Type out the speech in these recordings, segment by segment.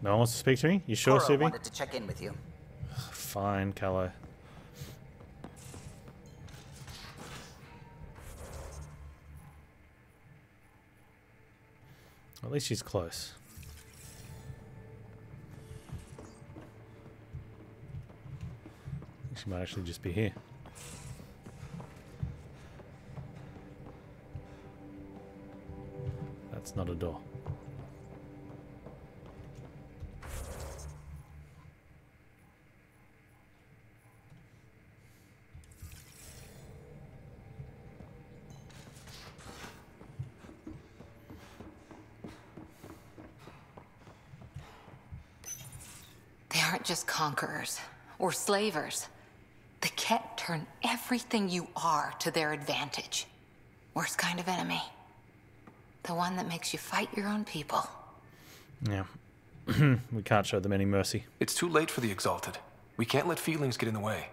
No one wants to speak to me? You sure, Cora Subi? wanted to check in with you. Fine, Callow. At least she's close. I think she might actually just be here. That's not a door. They aren't just conquerors or slavers. The Ket turn everything you are to their advantage. Worst kind of enemy. The one that makes you fight your own people. Yeah. We can't show them any mercy. It's too late for the Exalted. We can't let feelings get in the way.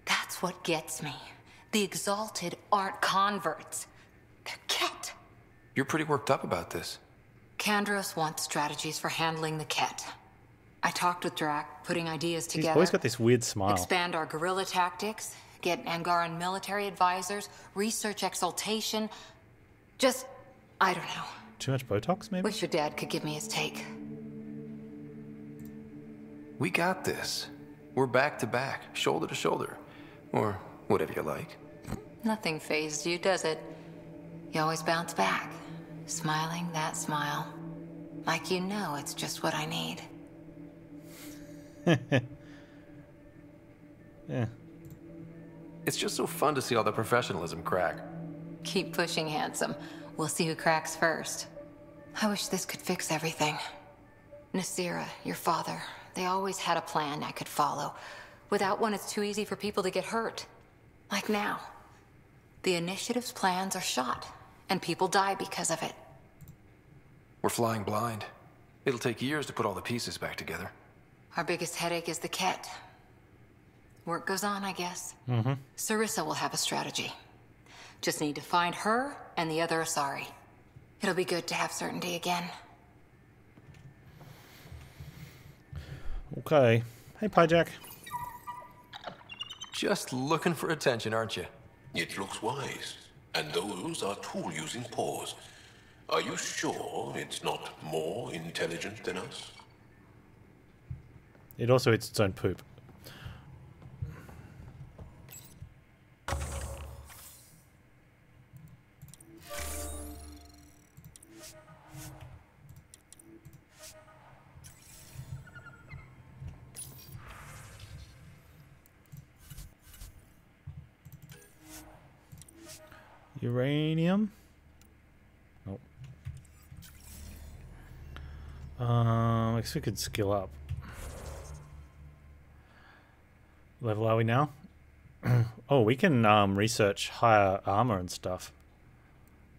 That's what gets me. The Exalted aren't converts. They're Ket. You're pretty worked up about this. Kandros wants strategies for handling the Ket. I talked with Drac, putting ideas He's together. always got this weird smile. Expand our guerrilla tactics, get Angaran military advisors, research exaltation. Just, I don't know. Too much Botox, maybe? Wish your dad could give me his take. We got this. We're back to back, shoulder to shoulder. Or whatever you like. Nothing fazed you, does it? You always bounce back, smiling that smile. Like you know it's just what I need. Yeah. It's just so fun to see all the professionalism crack. Keep pushing, handsome. We'll see who cracks first. I wish this could fix everything. Nasira, your father, they always had a plan I could follow. Without one, it's too easy for people to get hurt. Like now. The Initiative's plans are shot, and people die because of it. We're flying blind. It'll take years to put all the pieces back together. Our biggest headache is the Ket. Work goes on, I guess. Sarissa will have a strategy. Just need to find her and the other Asari. It'll be good to have certainty again. Okay. Hey, Pyjack. Just looking for attention, aren't you? It looks wise. And those are tool-using paws. Are you sure it's not more intelligent than us? It also eats its own poop. Uranium? Nope. I guess we could skill up. Level are we now? Oh, we can research higher armor and stuff.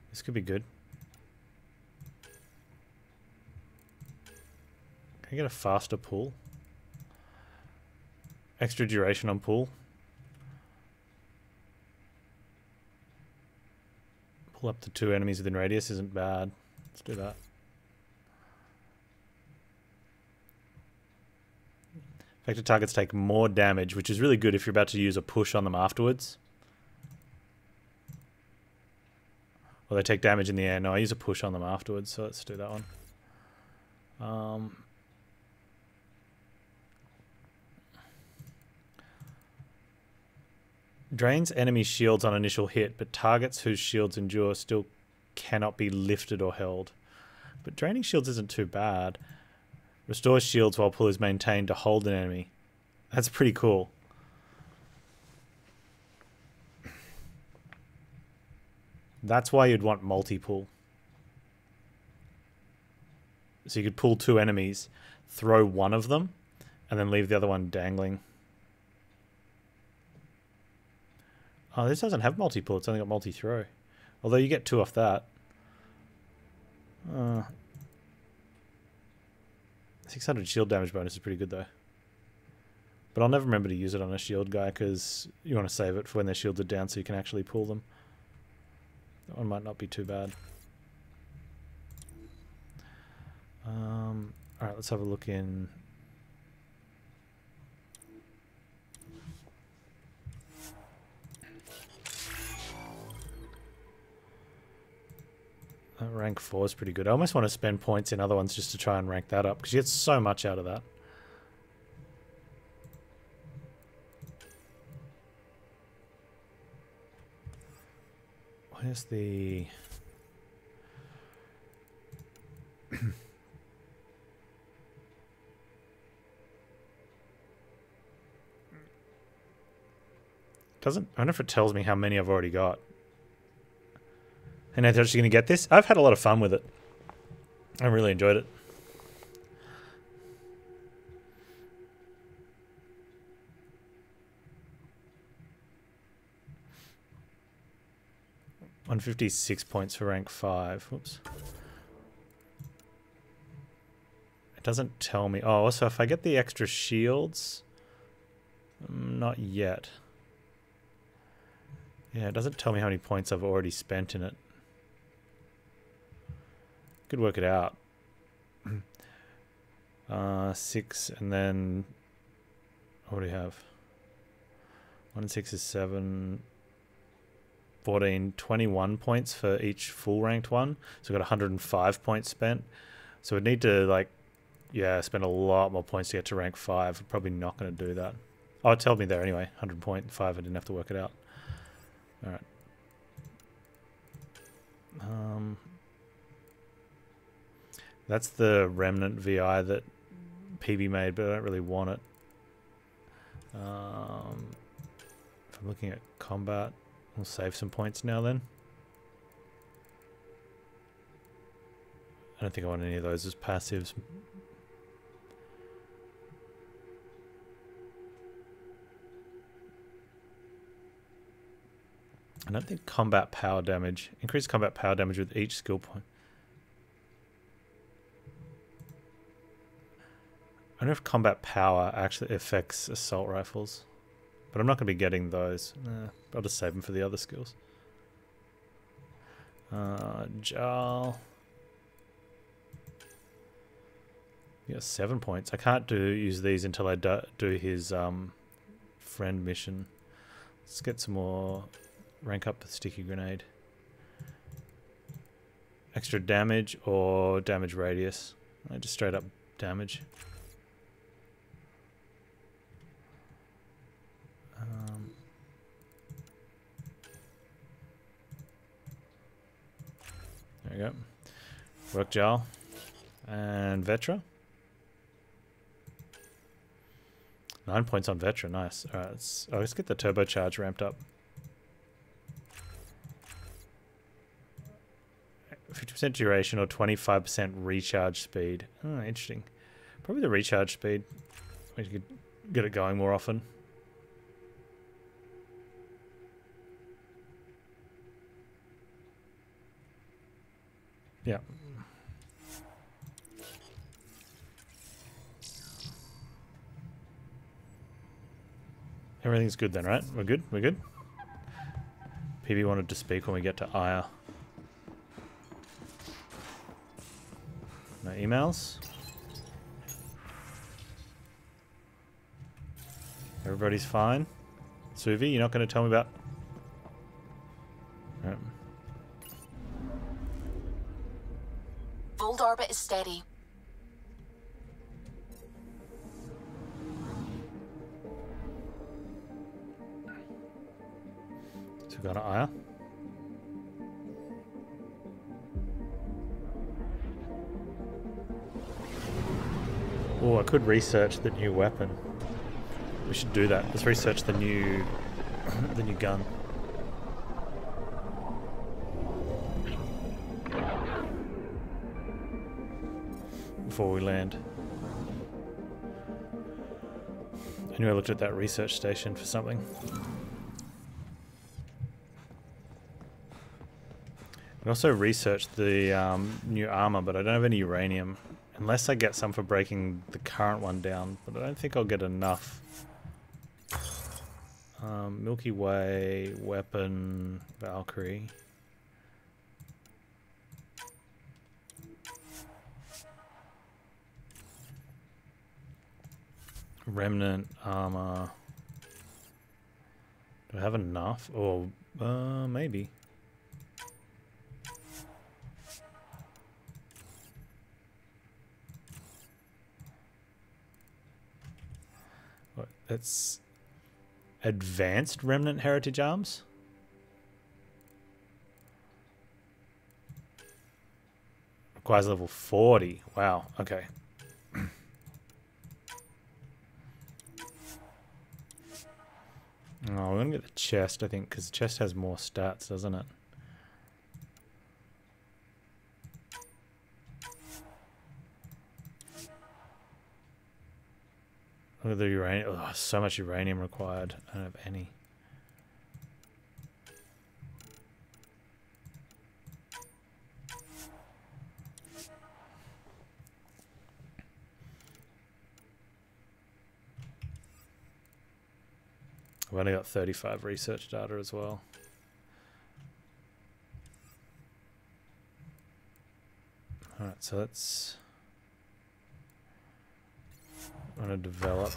This could be good. Can I get a faster pull? Extra duration on pull. Pull up to 2 enemies within radius isn't bad. Let's do that. Affected targets take more damage, which is really good if you're about to use a push on them afterwards. Or they take damage in the air. No, I use a push on them afterwards, so let's do that one. Drains enemy shields on initial hit, but targets whose shields endure still cannot be lifted or held. But draining shields isn't too bad. Restores shields while pull is maintained to hold an enemy. That's pretty cool. That's why you'd want multi-pull. So you could pull 2 enemies, throw one of them, and then leave the other one dangling. Oh, this doesn't have multi-pull. It's only got multi-throw. Although you get 2 off that. 600 shield damage bonus is pretty good, though. But I'll never remember to use it on a shield guy, because you want to save it for when their shields are down so you can actually pull them. That one might not be too bad. Alright, Alright, let's have a look in. Rank 4 is pretty good. I almost want to spend points in other ones just to try and rank that up, because you get so much out of that. Where's the... Doesn't... I wonder if it tells me how many I've already got. And they're actually going to get this. I've had a lot of fun with it. I really enjoyed it. $156 points for rank 5. Whoops. It doesn't tell me. Oh, so if I get the extra shields... not yet. Yeah, it doesn't tell me how many points I've already spent in it. Could work it out. 6, and then what do we have? 1 and 6 is 7, 14, 21 points for each full ranked one. So we've got 105 points spent. So we'd need to, like, yeah, spend a lot more points to get to rank 5. We're probably not going to do that. Oh, it told me there anyway. 100.5. I didn't have to work it out. All right. That's the Remnant VI that PB made, but I don't really want it. If I'm looking at combat, we'll save some points now then. I don't think I want any of those as passives. I don't think combat power damage. Increase combat power damage with each skill point. I don't know if combat power actually affects assault rifles. But I'm not going to be getting those. I'll just save them for the other skills. Jarl. Yeah, 7 points. I can't use these until I do his friend mission. Let's get some more... Rank up the sticky grenade. Extra damage or damage radius? Just straight up damage. There we go. Work Jarl. And Vetra. 9 points on Vetra, nice. Alright, let's get the turbocharge ramped up. 50% duration or 25% recharge speed. Oh, interesting. Probably the recharge speed. We could get it going more often. Yeah. Everything's good then, right? We're good? We're good? PB wanted to speak when we get to Aya. No emails. Everybody's fine. Suvi, you're not going to tell me about... Right. Fold orbit is steady. So we've got an Aya. Oh, I could research the new weapon. We should do that. Let's research the new gun. Before we land. I knew I looked at that research station for something. I also researched the new armor, but I don't have any uranium. Unless I get some for breaking the current one down, but I don't think I'll get enough. Milky Way, weapon, Valkyrie. Remnant armor. Do I have enough? Or maybe. What? That's advanced remnant heritage arms. Requires level 40. Wow. Okay. Oh, we're gonna get the chest, I think, because the chest has more stats, doesn't it? Look at the uranium. Oh, so much uranium required. I don't have any. I've only got 35 research data as well. Alright, so let's... I'm going to develop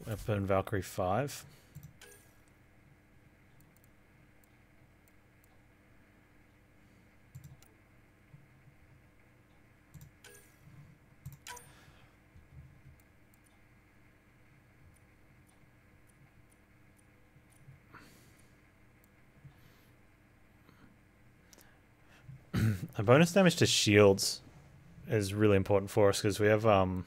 Weapon Valkyrie 5. A bonus damage to shields is really important for us because we have like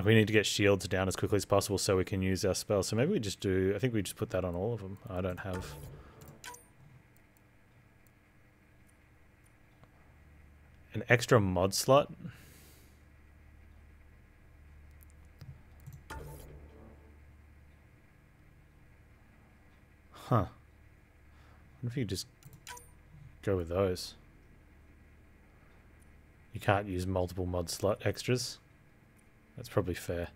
we need to get shields down as quickly as possible so we can use our spells. So maybe we just do, I think we just put that on all of them. I don't have an extra mod slot. Huh. What if you just go with those? You can't use multiple mod slot extras. That's probably fair.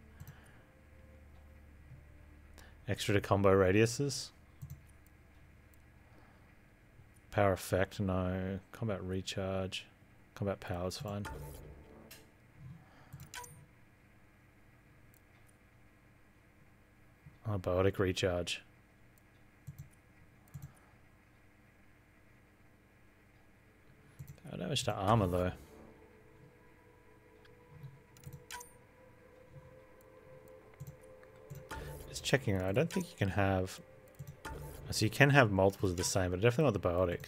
Extra to combo radiuses. Power effect, no. Combat recharge. Combat power is fine. Oh, biotic recharge. Power damage to armor though. Just checking, I don't think you can have... So you can have multiples of the same, but I definitely want the biotic.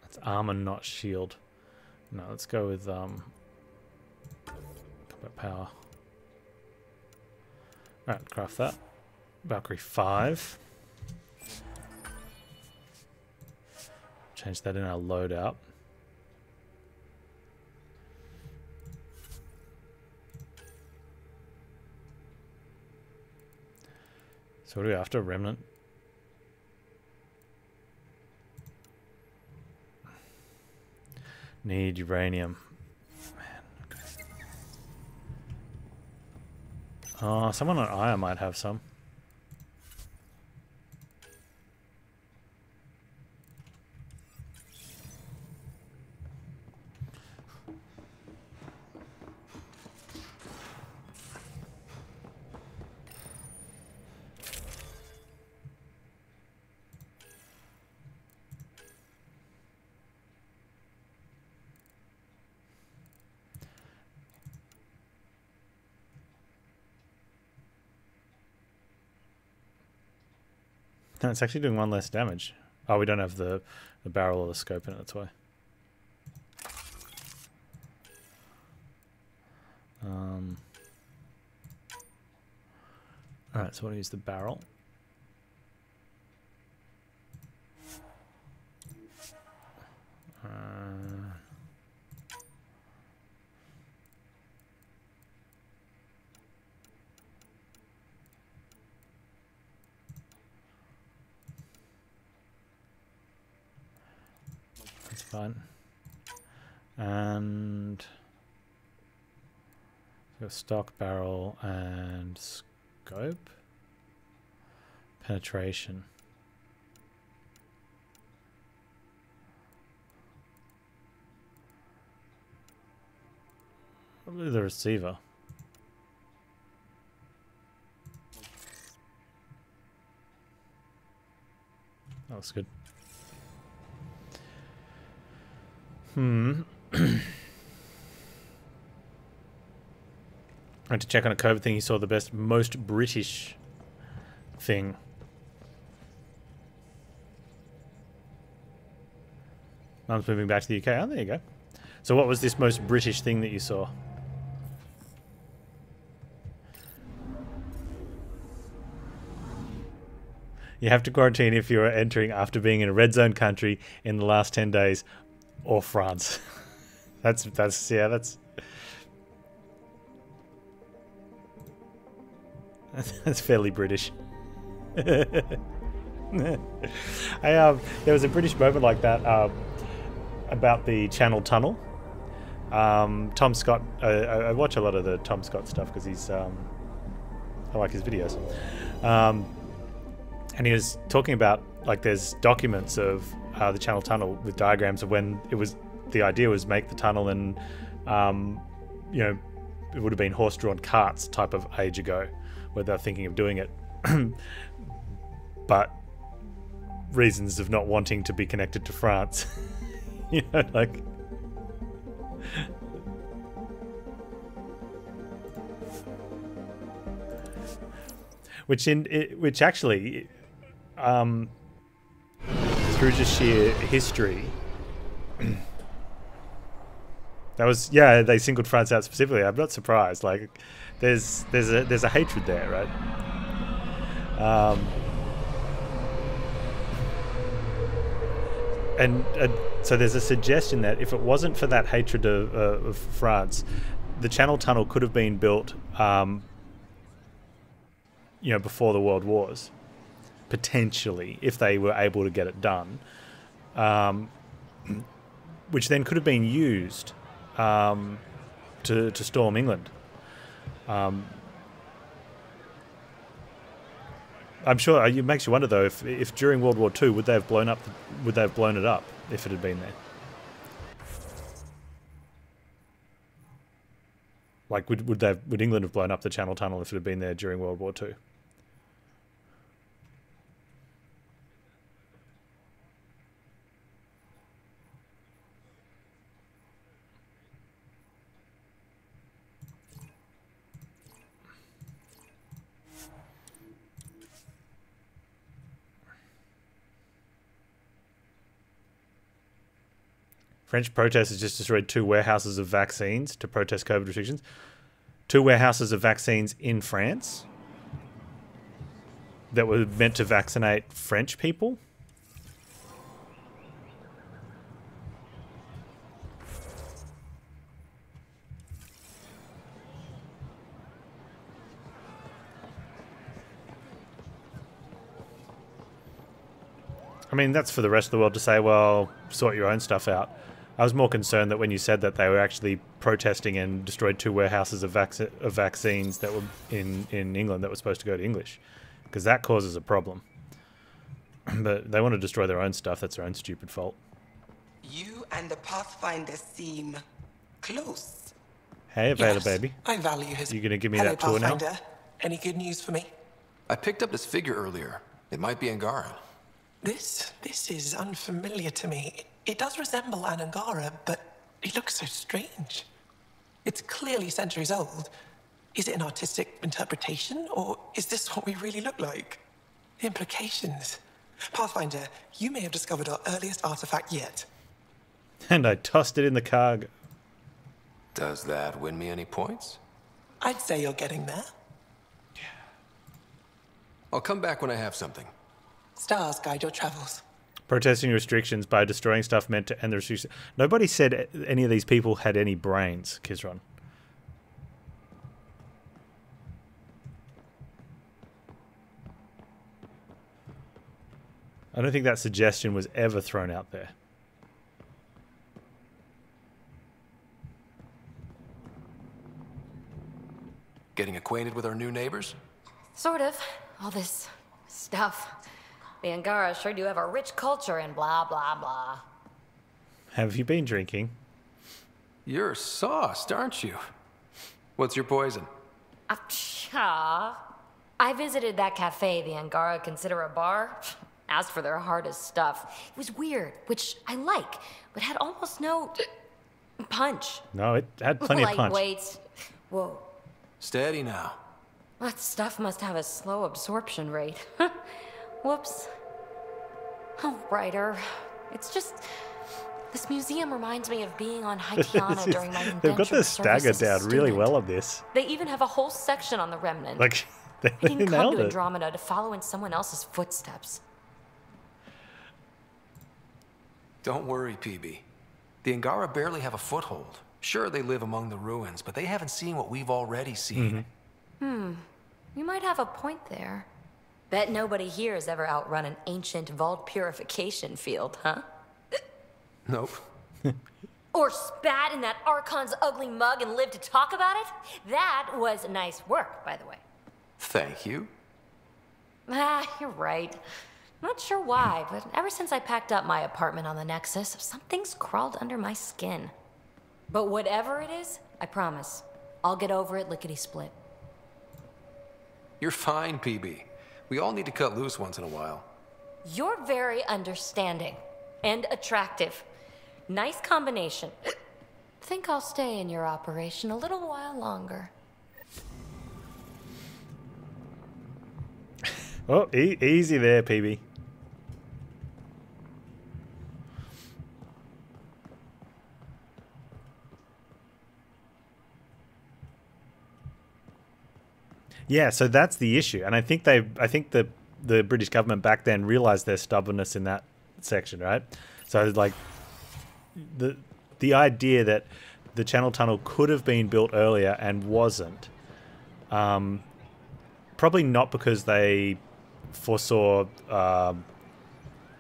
That's armor, not shield. No, let's go with combat power. Alright, craft that. Valkyrie 5. Change that in our loadout. So what are we after? Remnant? Need uranium. Oh, someone on Aya might have some. No, it's actually doing one less damage. Oh, we don't have the barrel or the scope in it, that's why. Alright, so I want to use the barrel. fine. And got stock, barrel, and scope. Penetration. Probably the receiver. That looks good. I went to check on a COVID thing. He saw the most British thing. Mum's moving back to the UK. Oh, there you go. So what was this most British thing that you saw? You have to quarantine if you're entering after being in a red zone country in the last 10 days or France. that's fairly British. There was a British moment like that about the Channel Tunnel. Tom Scott, I watch a lot of the Tom Scott stuff because he's I like his videos. And he was talking about, like, there's documents of the Channel Tunnel with diagrams of when the idea was make the tunnel, and you know, it would have been horse-drawn carts type of age ago where they're thinking of doing it. But reasons of not wanting to be connected to France. You know, like... Which actually, through just sheer history, that was, yeah, they singled France out specifically. I'm not surprised. Like, there's a hatred there, right? And so there's a suggestion that if it wasn't for that hatred of France, the Channel Tunnel could have been built, you know, before the World Wars, potentially, if they were able to get it done, which then could have been used to storm England. I'm sure it makes you wonder though if during World War II would they have blown it up if it had been there? Like would England have blown up the Channel Tunnel if it had been there during World War II? French protesters just destroyed 2 warehouses of vaccines to protest COVID restrictions. 2 warehouses of vaccines in France that were meant to vaccinate French people. I mean, that's for the rest of the world to say, well, sort your own stuff out. I was more concerned that when you said that they were actually protesting and destroyed 2 warehouses of vaccines that were in England that were supposed to go to English, because that causes a problem. But they want to destroy their own stuff. That's their own stupid fault. You and the Pathfinder seem close. Hey, Avada, Yes, baby. I value his... You gonna give me Hello, that tour now? Pathfinder. Any good news for me? I picked up this figure earlier. It might be Angara. This is unfamiliar to me. It does resemble an Angara, but it looks so strange. It's clearly centuries old. Is it an artistic interpretation, or is this what we really look like? The implications. Pathfinder, you may have discovered our earliest artifact yet. And I tossed it in the cargo. Does that win me any points? I'd say you're getting there. I'll come back when I have something. Stars guide your travels. Protesting restrictions by destroying stuff meant to end the restrictions. Nobody said any of these people had any brains, Kizron. I don't think that suggestion was ever thrown out there. Getting acquainted with our new neighbors? Sort of. All this stuff. The Angara sure do have a rich culture and blah, blah, blah. Have you been drinking? You're sauced, aren't you? What's your poison? I visited that cafe the Angara consider a bar. Asked for their hardest stuff. It was weird, which I like, but had almost no punch. No, it had plenty of punch. Lightweight. Whoa. Steady now. That stuff must have a slow absorption rate. Whoops. Oh, Ryder. It's just... This museum reminds me of being on Hykiana during my indentured They've got the stagger service as a down really student. well on this. They even have a whole section on the Remnant. Like, they I didn't come nailed to it. Andromeda to follow in someone else's footsteps. Don't worry, PB. The Angara barely have a foothold. Sure, they live among the ruins, but they haven't seen what we've already seen. You might have a point there. Bet nobody here has ever outrun an ancient vault purification field, huh? Nope. Or spat in that Archon's ugly mug and lived to talk about it? That was nice work, by the way. Thank you. You're right. Not sure why, but ever since I packed up my apartment on the Nexus, something's crawled under my skin. But whatever it is, I promise, I'll get over it lickety-split. You're fine, PB. We all need to cut loose once in a while. You're very understanding and attractive. Nice combination. Think I'll stay in your operation a little while longer. Oh, easy there, PB. Yeah, so that's the issue, and I think the British government back then realized their stubbornness in that section, right? So like the idea that the Channel Tunnel could have been built earlier and wasn't, probably not because they foresaw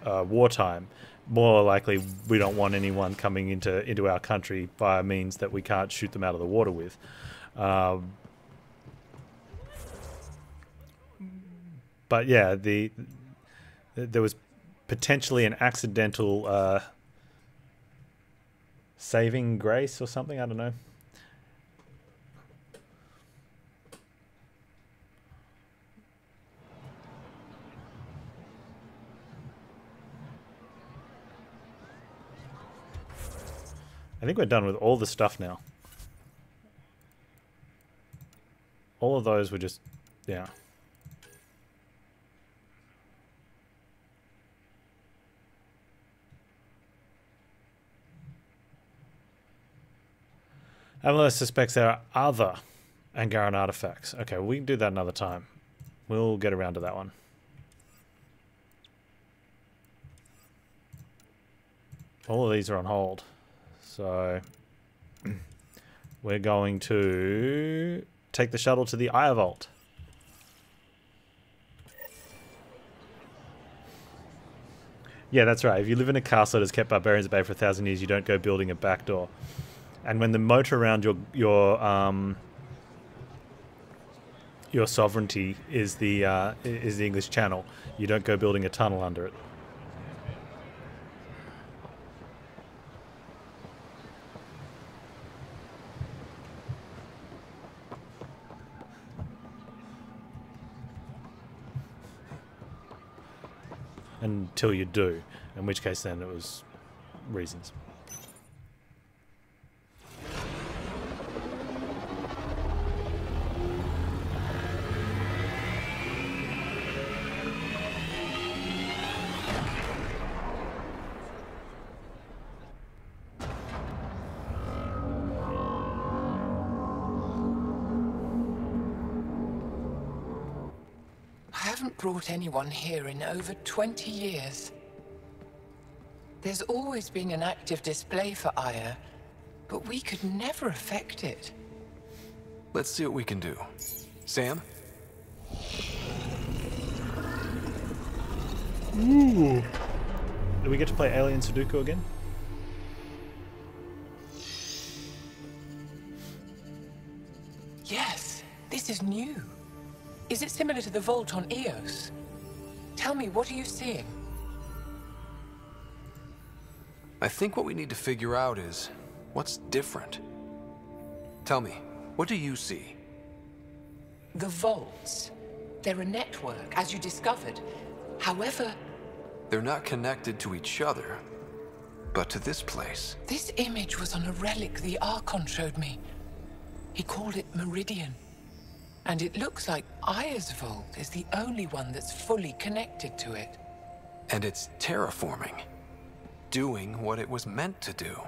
wartime. More likely, we don't want anyone coming into our country by means that we can't shoot them out of the water with. But yeah, there was potentially an accidental saving grace or something. I don't know. I think we're done with all the stuff now. All of those were just, yeah. Avalos suspects there are other Angaran artifacts. Okay, we can do that another time. We'll get around to that one. All of these are on hold. So we're going to take the shuttle to the Ire Vault. Yeah, that's right. If you live in a castle that has kept barbarians at bay for 1,000 years, you don't go building a back door. And when the moat around your sovereignty is the English Channel, you don't go building a tunnel under it. Until you do, in which case then it was reasons. I haven't brought anyone here in over 20 years. There's always been an active display for Ire, but we could never affect it. Let's see what we can do. Sam? Ooh. Do we get to play Alien Sudoku again? Yes, This is new. Is it similar to the vault on Eos? Tell me, what are you seeing? I think what we need to figure out is what's different. Tell me, what do you see? The vaults. They're a network, as you discovered. However, They're not connected to each other, but to this place. this image was on a relic the Archon showed me. He called it Meridian. And it looks like Aya's vault is the only one that's fully connected to it. And it's terraforming, doing what it was meant to do.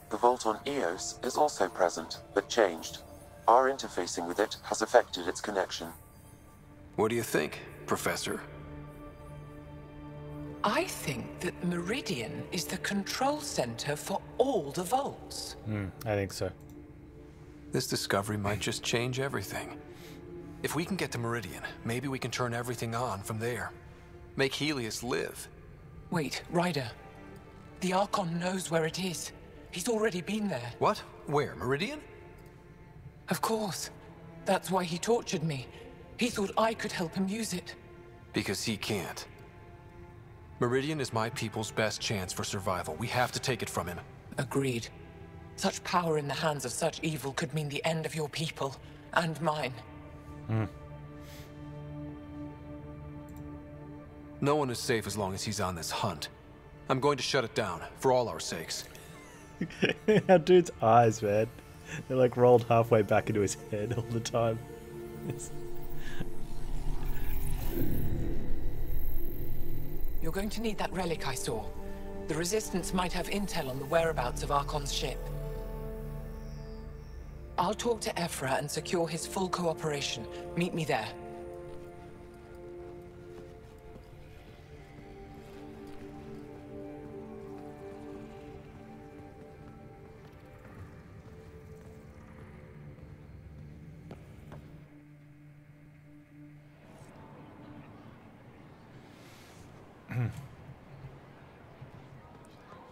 The vault on Eos is also present, but changed. Our interfacing with it has affected its connection. What do you think, Professor? I think that Meridian is the control center for all the vaults. I think so. This discovery might just change everything. If we can get to Meridian, maybe we can turn everything on from there. Make Helios live. Wait, Ryder. The Archon knows where it is. He's already been there. What? Where? Meridian? Of course. That's why he tortured me. He thought I could help him use it. Because he can't. Meridian is my people's best chance for survival. We have to take it from him. Agreed. Such power in the hands of such evil could mean the end of your people, and mine. No one is safe as long as he's on this hunt. I'm going to shut it down, for all our sakes. Our dude's eyes, man. They're like rolled halfway back into his head all the time. You're going to need that relic I saw. The Resistance might have intel on the whereabouts of Archon's ship. I'll talk to Ephra and secure his full cooperation. Meet me there.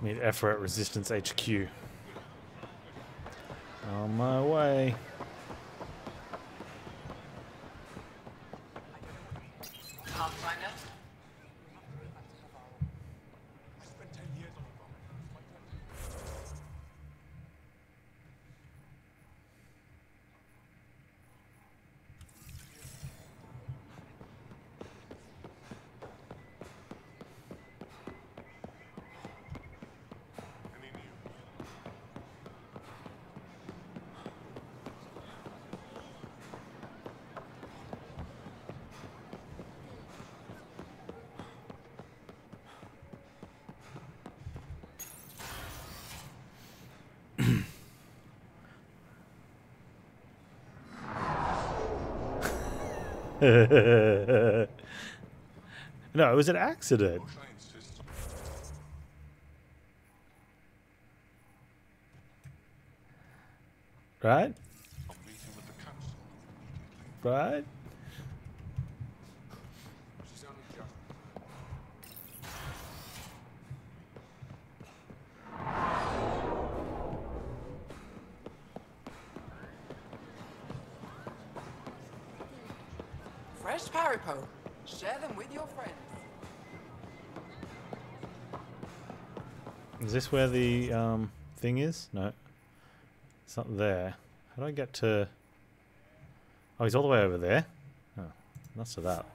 Meet Ephra at Resistance HQ. On my way. Pathfinder? No, it was an accident. Right? Right? Fresh Paripo. Share them with your friends. Is this where the thing is? No. It's not there. How do I get to... Oh, he's all the way over there? Oh, lots of that.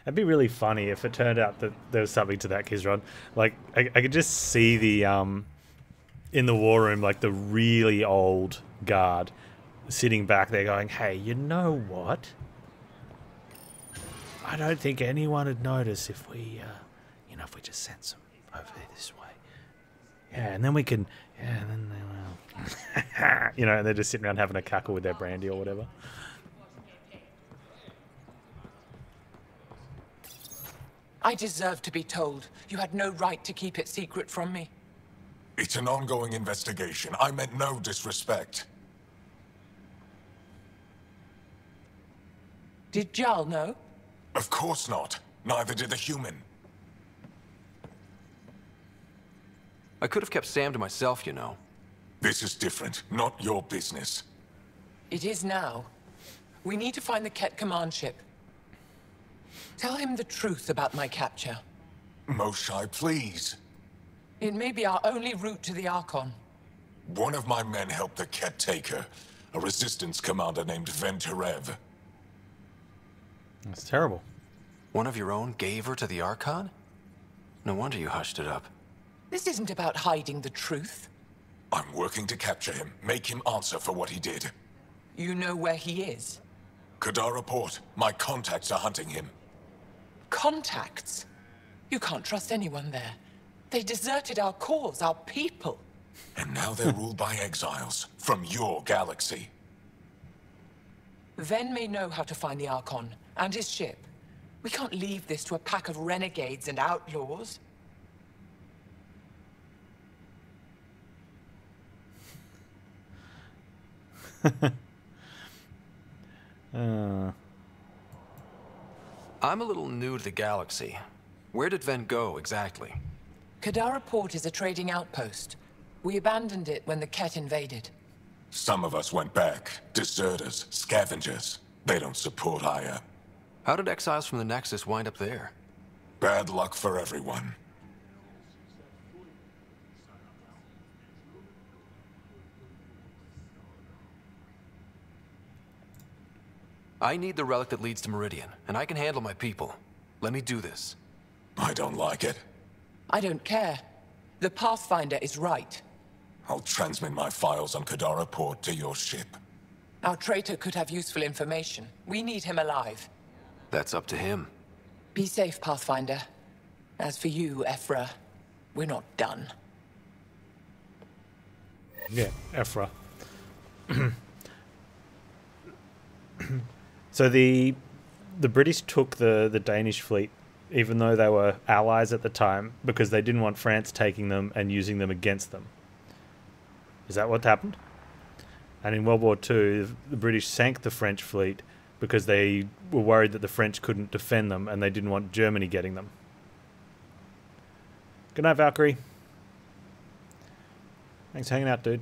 It'd be really funny if it turned out that there was something to that, Kizron. Like, I could just see the, in the war room, like the really old guard sitting back there going, hey, you know what? I don't think anyone would notice if we, if we just sent some over this way. Yeah, and then we can, and then they will, and they're just sitting around having a cackle with their brandy or whatever. I deserve to be told. You had no right to keep it secret from me. It's an ongoing investigation. I meant no disrespect. Did Jarl know? Of course not. Neither did the human. I could have kept Sam to myself, you know. This is different. Not your business. It is now. We need to find the Ket command ship. Tell him the truth about my capture. Moshai, please. It may be our only route to the Archon. One of my men helped the Ket taker, a resistance commander named Venturev. That's terrible. One of your own gave her to the Archon? No wonder you hushed it up. This isn't about hiding the truth. I'm working to capture him, make him answer for what he did. You know where he is? Kadara Port. My contacts are hunting him. Contacts? You can't trust anyone there. They deserted our cause, our people. And now they're ruled by exiles from your galaxy. Ven may know how to find the Archon and his ship. We can't leave this to a pack of renegades and outlaws. I'm a little new to the galaxy. Where did Ven go, exactly? Kadara Port is a trading outpost. We abandoned it when the Ket invaded. Some of us went back. Deserters, scavengers. They don't support Aya. How did exiles from the Nexus wind up there? Bad luck for everyone. I need the relic that leads to Meridian, and I can handle my people. Let me do this. I don't like it. I don't care. The Pathfinder is right. I'll transmit my files on Kadara Port to your ship. Our traitor could have useful information. We need him alive. That's up to him. Be safe, Pathfinder. As for you, Ephra, we're not done. Yeah, Ephra. So the British took the Danish fleet, even though they were allies at the time, because they didn't want France taking them and using them against them. Is that what happened? And in World War II, the British sank the French fleet because they were worried that the French couldn't defend them and they didn't want Germany getting them. Good night, Valkyrie. Thanks for hanging out, dude.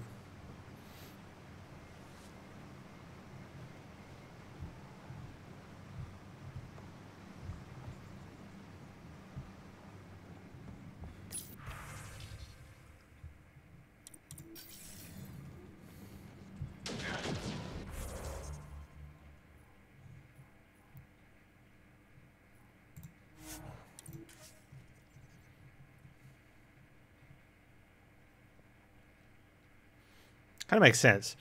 Kind of makes sense.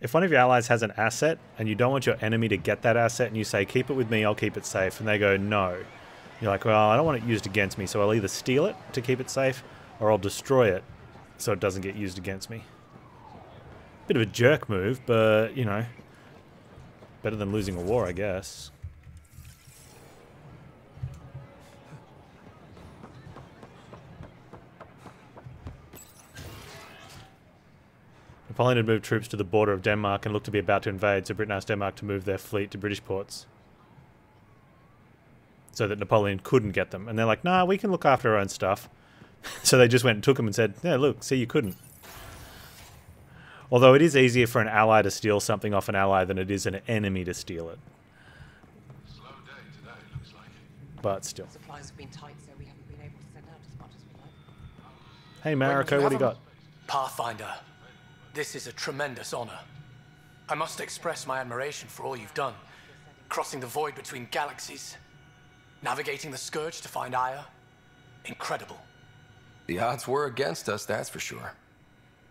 If one of your allies has an asset and you don't want your enemy to get that asset and you say, keep it with me, I'll keep it safe, and they go, no. You're like, well, I don't want it used against me, so I'll either steal it to keep it safe or I'll destroy it so it doesn't get used against me. Bit of a jerk move, but, you know, better than losing a war, I guess. Napoleon had moved troops to the border of Denmark and looked to be about to invade, so Britain asked Denmark to move their fleet to British ports so that Napoleon couldn't get them. And they're like, nah, we can look after our own stuff. So they just went and took them and said, yeah, look, see, you couldn't. Although it is easier for an ally to steal something off an ally than it is an enemy to steal it. Slow day today, looks like. But still. Supplies have been tight, so we haven't been able to send out as much as we like. Hey, Mariko, what do you got? Pathfinder, this is a tremendous honor. I must express my admiration for all you've done. Crossing the void between galaxies, navigating the Scourge to find Aya. Incredible. The odds were against us, that's for sure.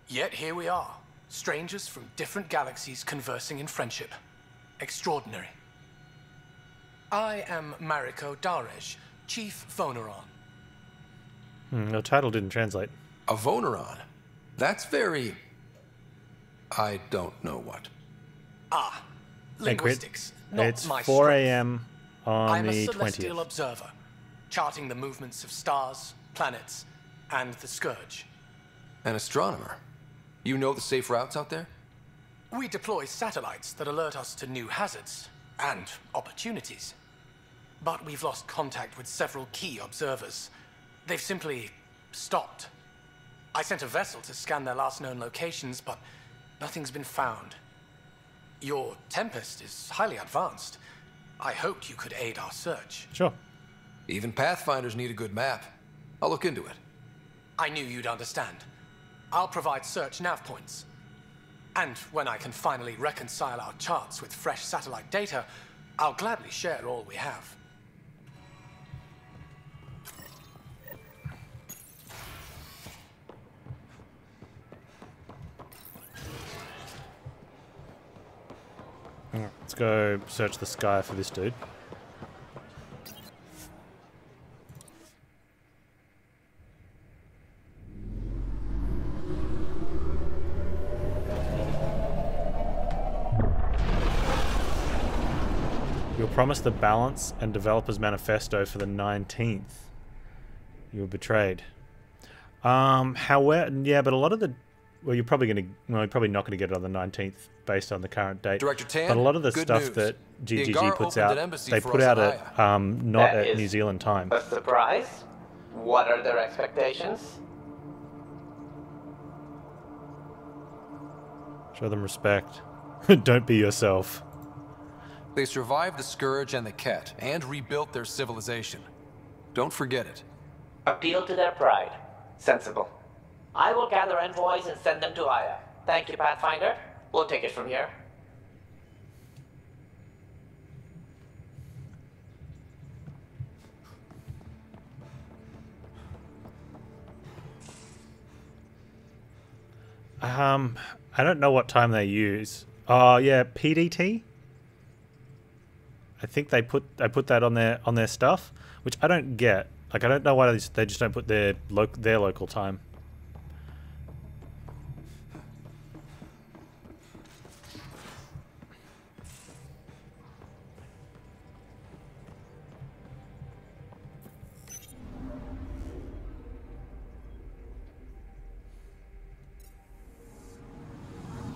Yet here we are, strangers from different galaxies conversing in friendship. Extraordinary. I am Mariko Darej, Chief Voneron. The title didn't translate. A Voneron? That's very... I don't know what. Ah, linguistics. It's Not my 4 strength. a.m. on I'm a the celestial 20th. observer, charting the movements of stars, planets, and the Scourge. An astronomer? You know the safe routes out there? We deploy satellites that alert us to new hazards and opportunities. But we've lost contact with several key observers. They've simply stopped. I sent a vessel to scan their last known locations, but nothing's been found. Your Tempest is highly advanced. I hoped you could aid our search. Sure. Even Pathfinders need a good map. I'll look into it. I knew you'd understand. I'll provide search nav points. And when I can finally reconcile our charts with fresh satellite data, I'll gladly share all we have. Alright, let's go search the sky for this dude. You'll promise the balance and developers manifesto for the 19th. You were betrayed. However, yeah, but a lot of the... Well, you're probably you're probably not going to get it on the 19th based on the current date. Director Tan, but a lot of the good stuff news. that The GGG Angara puts opened out, an embassy they for put us out at at not That at is New Zealand time. A surprise? What are their expectations? Show them respect. Don't be yourself. They survived the Scourge and the Ket, and rebuilt their civilization. Don't forget it. Appeal to their pride. Sensible. I will gather envoys and send them to Aya. Thank you, Pathfinder. We'll take it from here. I don't know what time they use. Oh yeah, PDT. I think they put that on their stuff, which I don't get. Like I don't know why they just don't put their local time.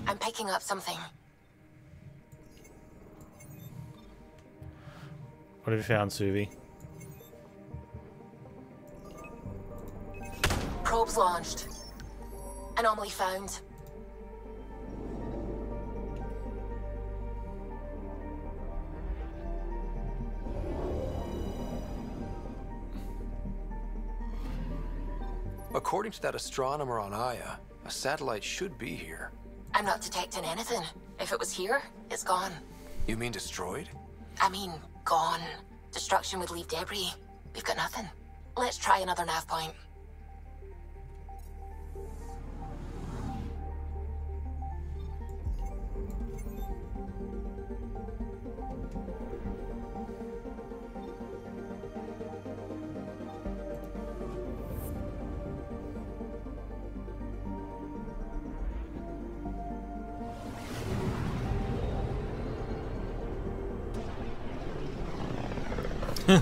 I'm picking up something. What have you found, Suvi? Probes launched. Anomaly found. According to that astronomer on Aya, a satellite should be here. I'm not detecting anything. If it was here, it's gone. You mean destroyed? I mean, gone. Destruction would leave debris. We've got nothing. Let's try another nav point.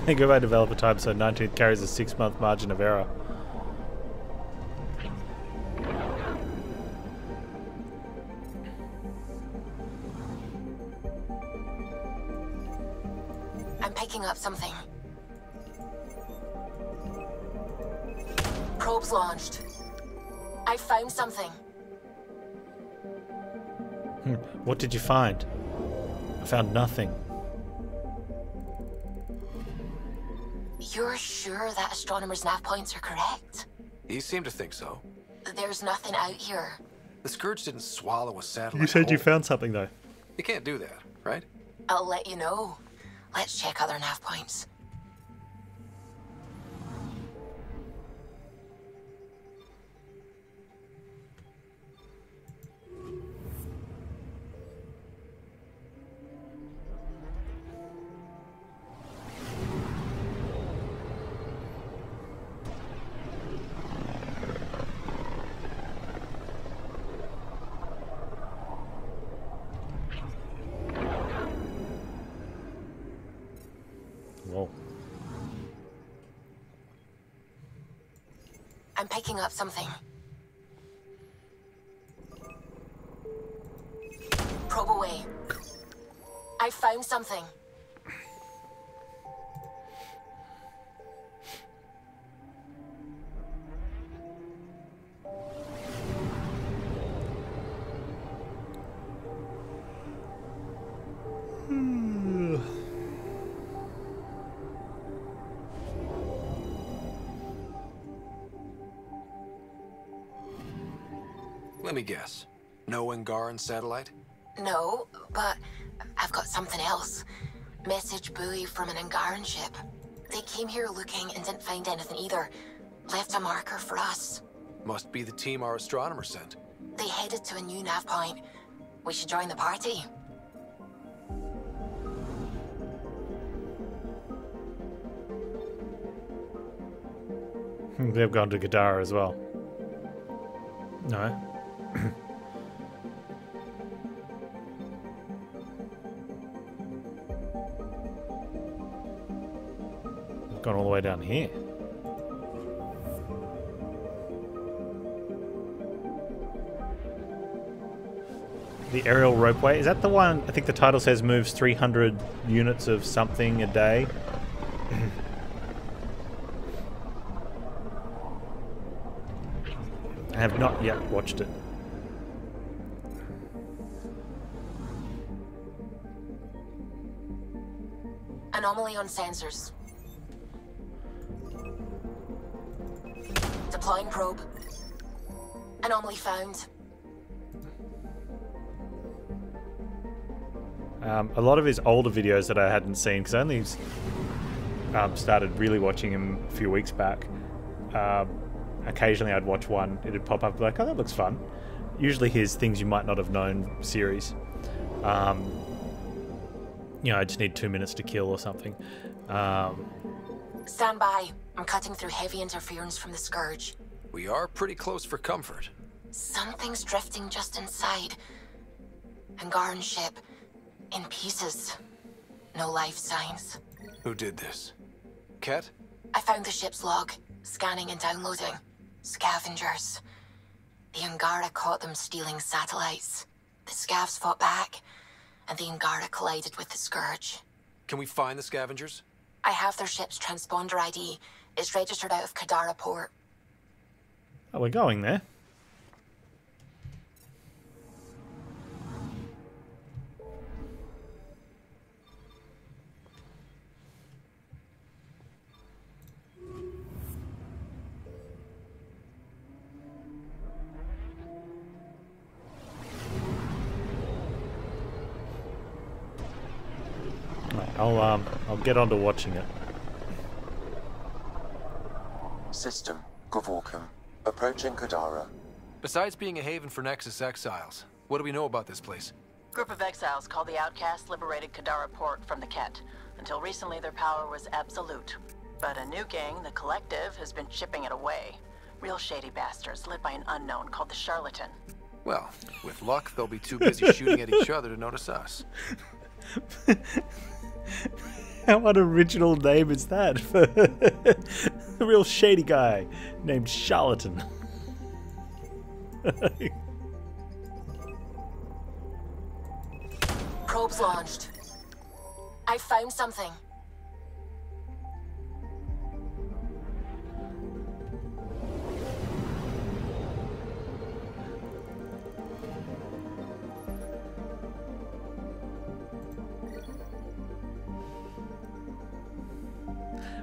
They go by developer time, so 19th carries a 6-month margin of error. I'm picking up something. Probes launched. I found something. What did you find? I found nothing. You're sure that astronomer's nav points are correct? He seemed to think so. There's nothing out here. The Scourge didn't swallow a satellite. You said you whole. found something, though. You can't do that, right? I'll let you know. Let's check other nav points. Whoa. I'm picking up something. Probe away. I found something. Let me guess. No Angaran satellite? No, but I've got something else. Message buoy from an Angaran ship. They came here looking and didn't find anything either. Left a marker for us. Must be the team our astronomer sent. They headed to a new nav point. We should join the party. They've gone to Gadara as well. No. They've gone all the way down here. The aerial ropeway, is that the one? I think the title says moves 300 units of something a day. I have not yet watched it. Anomaly on sensors. Deploying probe. Anomaly found. A lot of his older videos that I hadn't seen, because I only started really watching him a few weeks back. Occasionally I'd watch one, it'd pop up like, oh, that looks fun. Usually his Things You Might Not Have Known series. You know, I just need 2 minutes to kill or something. Stand by. I'm cutting through heavy interference from the Scourge. We are pretty close for comfort. Something's drifting just inside. Angaran ship. In pieces. No life signs. Who did this? Ket? I found the ship's log. Scanning and downloading. Scavengers. The Angara caught them stealing satellites. The Scavs fought back, and the Angara collided with the Scourge. Can we find the scavengers? I have their ship's transponder ID. It's registered out of Kadara port. Oh, we're going there. I'll get on to watching it. System, Gavorkum. Approaching Kadara. Besides being a haven for Nexus exiles, what do we know about this place? Group of exiles called the Outcasts liberated Kadara port from the Ket. Until recently, their power was absolute. But a new gang, the Collective, has been chipping it away. Real shady bastards led by an unknown called the Charlatan. Well, with luck, they'll be too busy shooting at each other to notice us. What original name is that for a real shady guy named Charlatan? Probe's launched. I found something.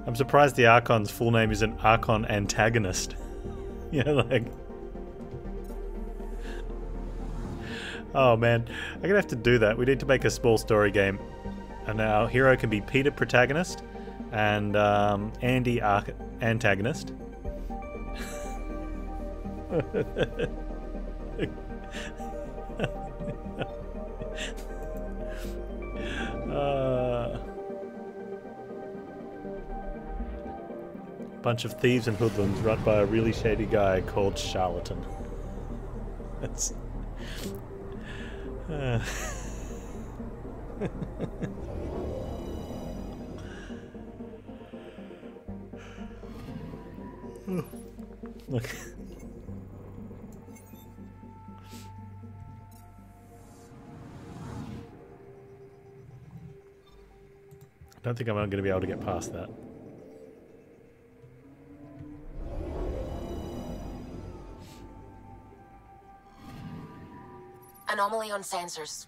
I'm surprised the Archon's full name is an Archon antagonist. You know, like... Oh man, I'm gonna have to do that. We need to make a small story game. And our hero can be Peter protagonist and Andy antagonist. Bunch of thieves and hoodlums run by a really shady guy called Charlatan. That's... Look. I don't think I'm going to be able to get past that. Anomaly on sensors.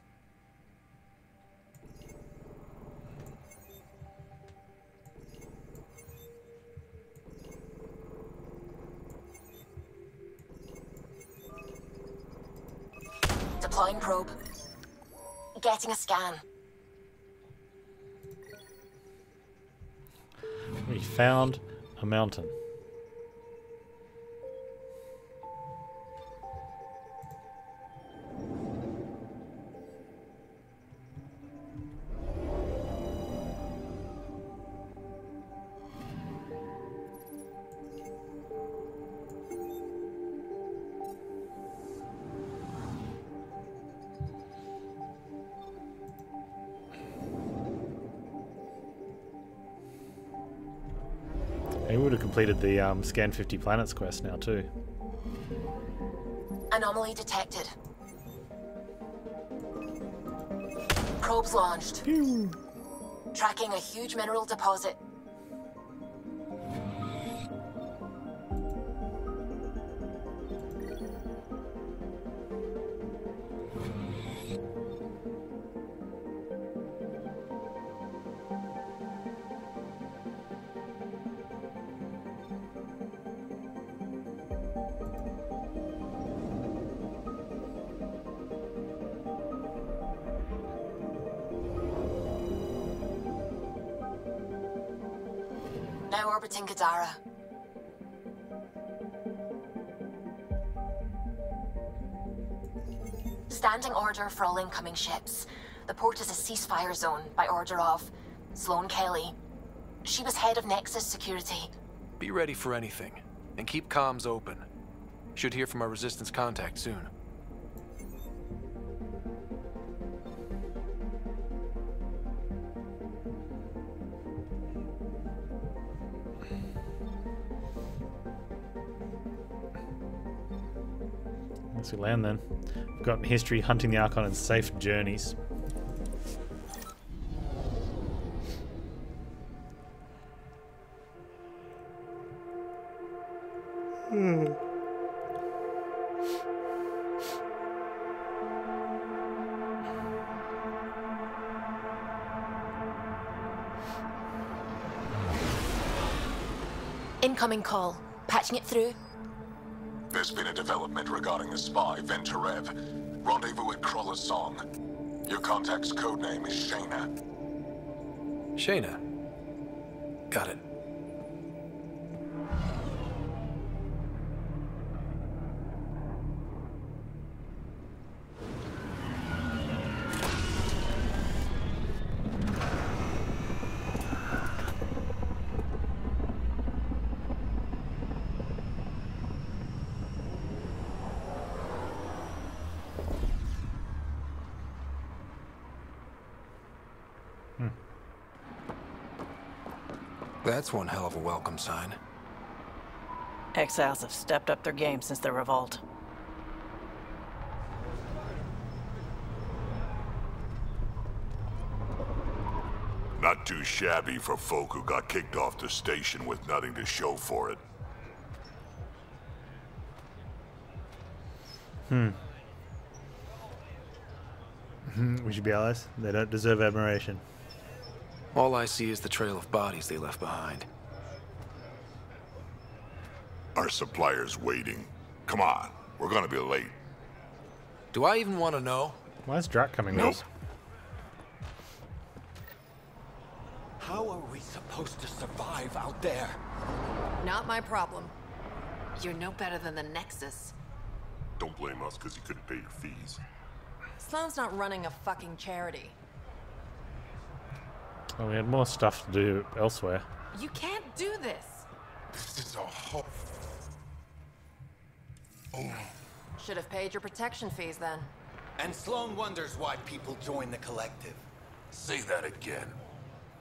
Deploying probe. Getting a scan. We found a mountain. We would have completed the Scan 50 Planets quest now too. Anomaly detected. Probes launched. Pew. Tracking a huge mineral deposit. Now orbiting Kadara. Standing order for all incoming ships. The port is a ceasefire zone by order of Sloane Kelly. She was head of Nexus security. Be ready for anything, and keep comms open. Should hear from our Resistance contact soon. Once we land then. We've got history hunting the Archon and safe journeys. Incoming call. Patching it through. There's been a development regarding the spy, Venturev. Rendezvous at Kroller's Song. Your contact's codename is Shayna. Shayna. Got it. That's one hell of a welcome sign. Exiles have stepped up their game since the revolt. Not too shabby for folk who got kicked off the station with nothing to show for it. We should be allies. They don't deserve admiration. All I see is the trail of bodies they left behind. Our supplier's waiting. Come on, we're gonna be late. Do I even want to know? Why is Drac coming with us? How are we supposed to survive out there? Not my problem. You're no better than the Nexus. Don't blame us because you couldn't pay your fees. Sloane's not running a fucking charity. Oh, we had more stuff to do elsewhere. You can't do this. This is a whole... Should have paid your protection fees then. And Sloane wonders why people join the collective. Say that again.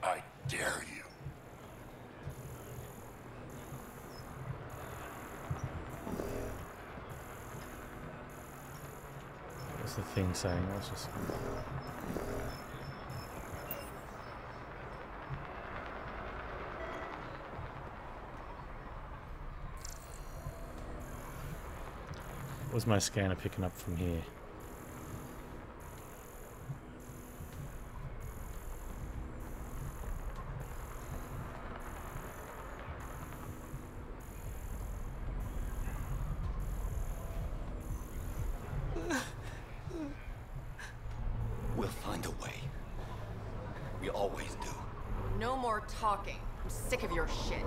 I dare you. What's the thing saying? Let's just... What's my scanner picking up from here? start talking. I'm sick of your shit.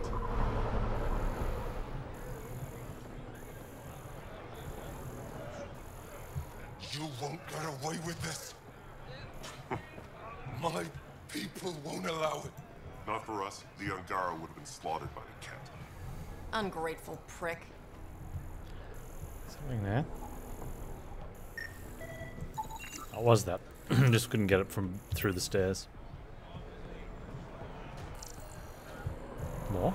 You won't get away with this. My people won't allow it. Not for us. The Angara would have been slaughtered by the cat. Ungrateful prick. Something there. What was that? Just couldn't get it from through the stairs. More?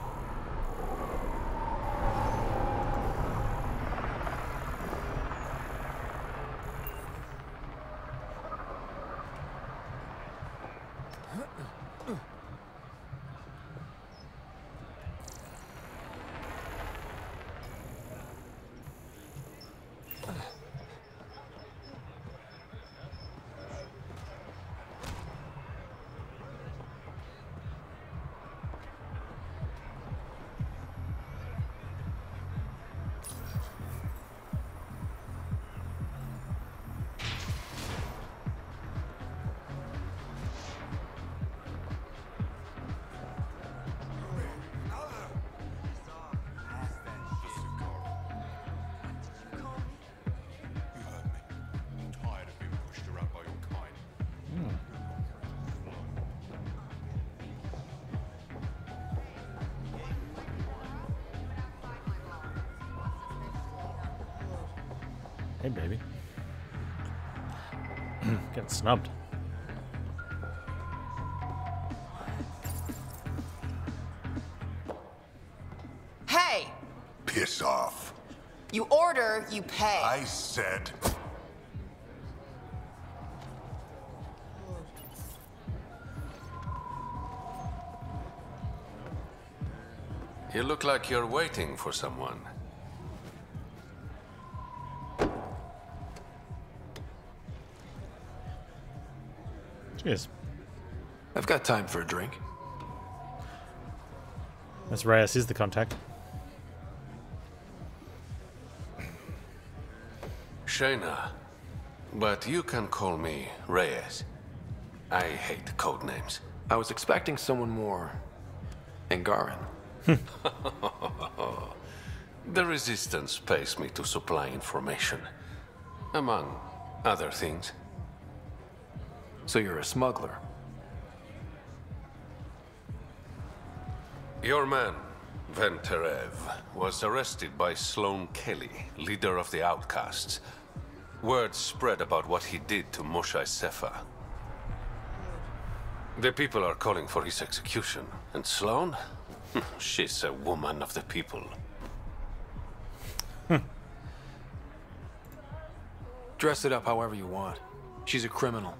Hey, baby. Getting snubbed. Hey! Piss off. You order, you pay. I said. You look like you're waiting for someone. Cheers. I've got time for a drink. That's Reyes is the contact. Shayna, but you can call me Reyes. I hate code names. I was expecting someone more Angaran. The Resistance pays me to supply information, among other things. So you're a smuggler? Your man, Venterev, was arrested by Sloane Kelly, leader of the Outcasts. Word spread about what he did to Moshe Sefa. The people are calling for his execution, and Sloane? She's a woman of the people. Dress it up however you want. She's a criminal.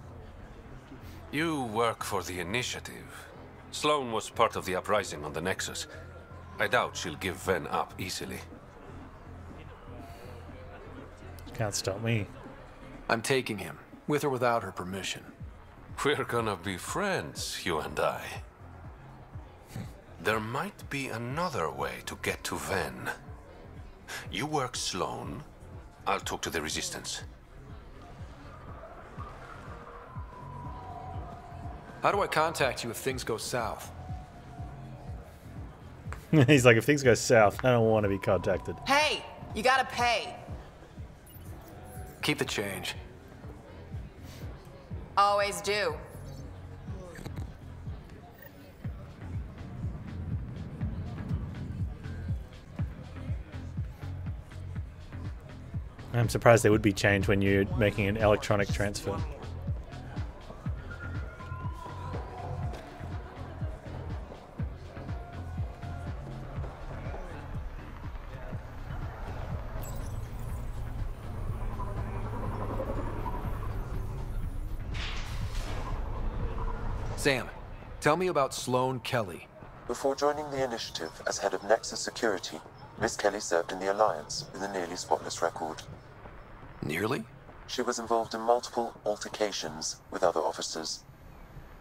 You work for the Initiative. Sloane was part of the uprising on the Nexus. I doubt she'll give Ven up easily. Can't stop me. I'm taking him, with or without her permission. We're gonna be friends, you and I. There might be another way to get to Ven. You work Sloane, I'll talk to the Resistance. How do I contact you if things go south? He's like, if things go south, I don't want to be contacted. Hey! You gotta pay! Keep the change. Always do. I'm surprised there would be change when you're making an electronic transfer. Sam, tell me about Sloane Kelly. Before joining the Initiative as head of Nexus Security, Miss Kelly served in the Alliance with a nearly spotless record. Nearly? She was involved in multiple altercations with other officers.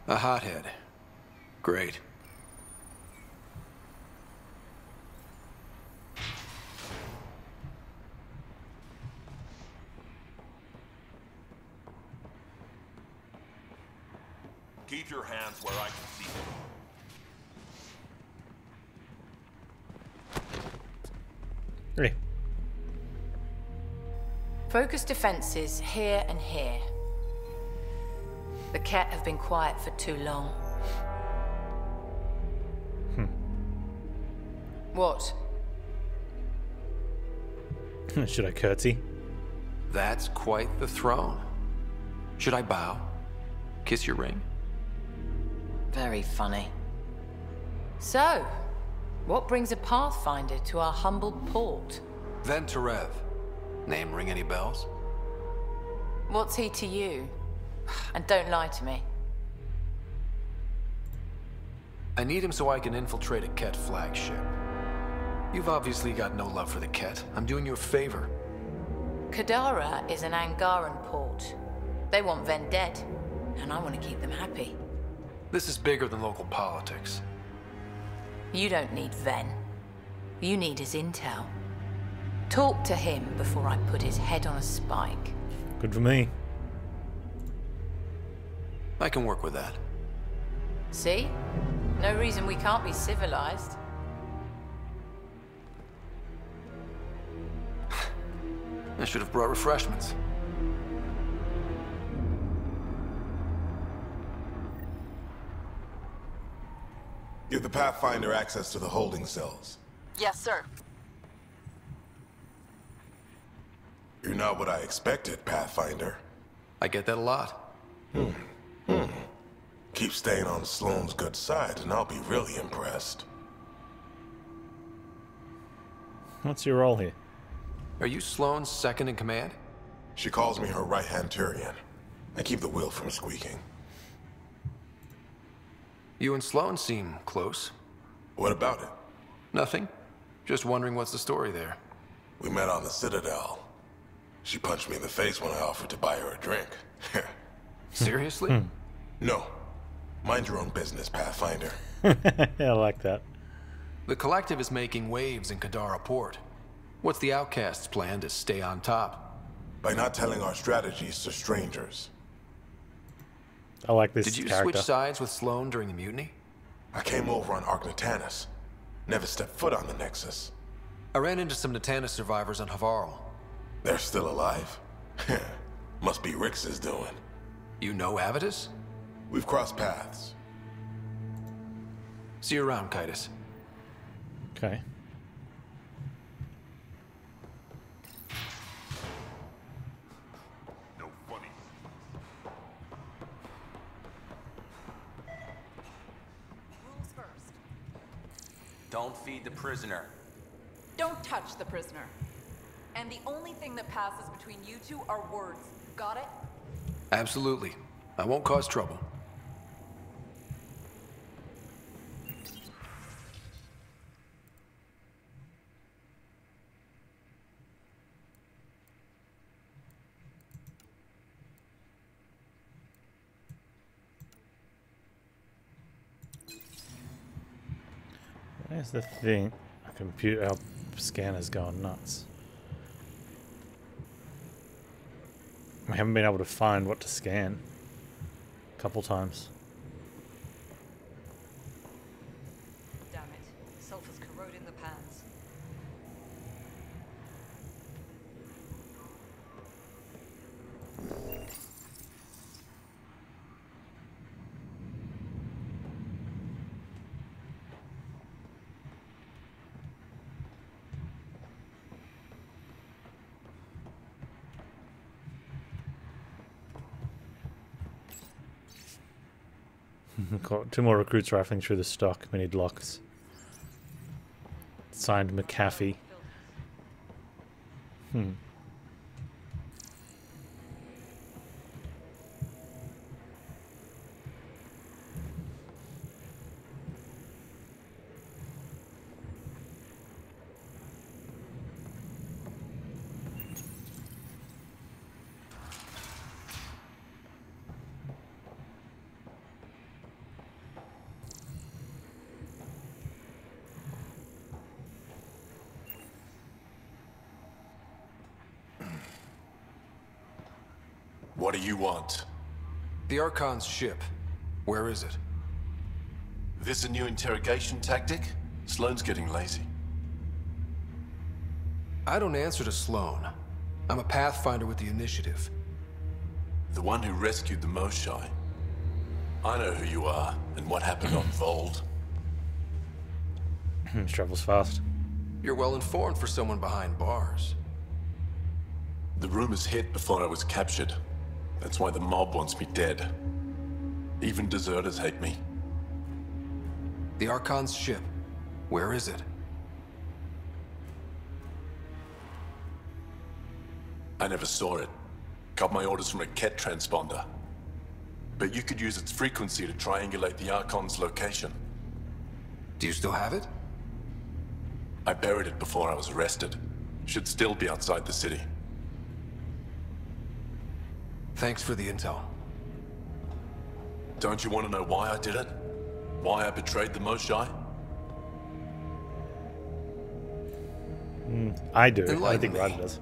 A hothead. Great. Keep your hands where I can see them. Really? Focus defenses here and here. The Ket have been quiet for too long. What? Should I curtsy? That's quite the throne. Should I bow? Kiss your ring? Very funny. So, what brings a Pathfinder to our humble port? Venterev. Name ring any bells? What's he to you? And don't lie to me. I need him so I can infiltrate a Ket flagship. You've obviously got no love for the Ket. I'm doing you a favor. Kadara is an Angaran port. They want Ven dead, and I want to keep them happy. This is bigger than local politics. You don't need Ven. You need his intel. Talk to him before I put his head on a spike. Good for me. I can work with that. See? No reason we can't be civilized. I should have brought refreshments. Give the Pathfinder access to the holding cells. Yes, sir. You're not what I expected, Pathfinder. I get that a lot. Keep staying on Sloane's good side, and I'll be really impressed. What's your role here? Are you Sloane's second in command? She calls me her right-hand Turian. I keep the wheel from squeaking. You and Sloane seem close. What about it? Nothing. Just wondering what's the story there. We met on the Citadel. She punched me in the face when I offered to buy her a drink. Seriously? No. Mind your own business, Pathfinder. Yeah, I like that. The Collective is making waves in Kadara Port. What's the Outcast's plan to stay on top? By not telling our strategies to strangers. I like this Did you character. switch sides with Sloane during the mutiny? I came over on Arcnatanus. Never stepped foot on the Nexus. I ran into some Natanus survivors on Havarl. They're still alive. Must be Rix's doing. You know Avitus? We've crossed paths. See you around, Kitus. Okay. No funny. Rules first. Don't feed the prisoner. Don't touch the prisoner. And the only thing that passes between you two are words. Got it? Absolutely. I won't cause trouble. Where's the thing? Our scanner's going nuts. We haven't been able to find what to scan. A couple times. Damn it. Sulfur's corroding the Panz. Got 2 more recruits rifling through the stock. We need locks. Signed McAfee. What do you want? The Archon's ship. Where is it? This a new interrogation tactic? Sloane's getting lazy. I don't answer to Sloan. I'm a Pathfinder with the initiative. The one who rescued the Moshai. I know who you are and what happened on Vold. Travels fast. You're well informed for someone behind bars. The rumors hit before I was captured. That's why the mob wants me dead. Even deserters hate me. The Archon's ship. Where is it? I never saw it. Got my orders from a Ket transponder. But you could use its frequency to triangulate the Archon's location. Do you still have it? I buried it before I was arrested. Should still be outside the city. Thanks for the intel. Don't you want to know why I did it? Why I betrayed the Moshai? I do. I Enlighten think me. Ryder does.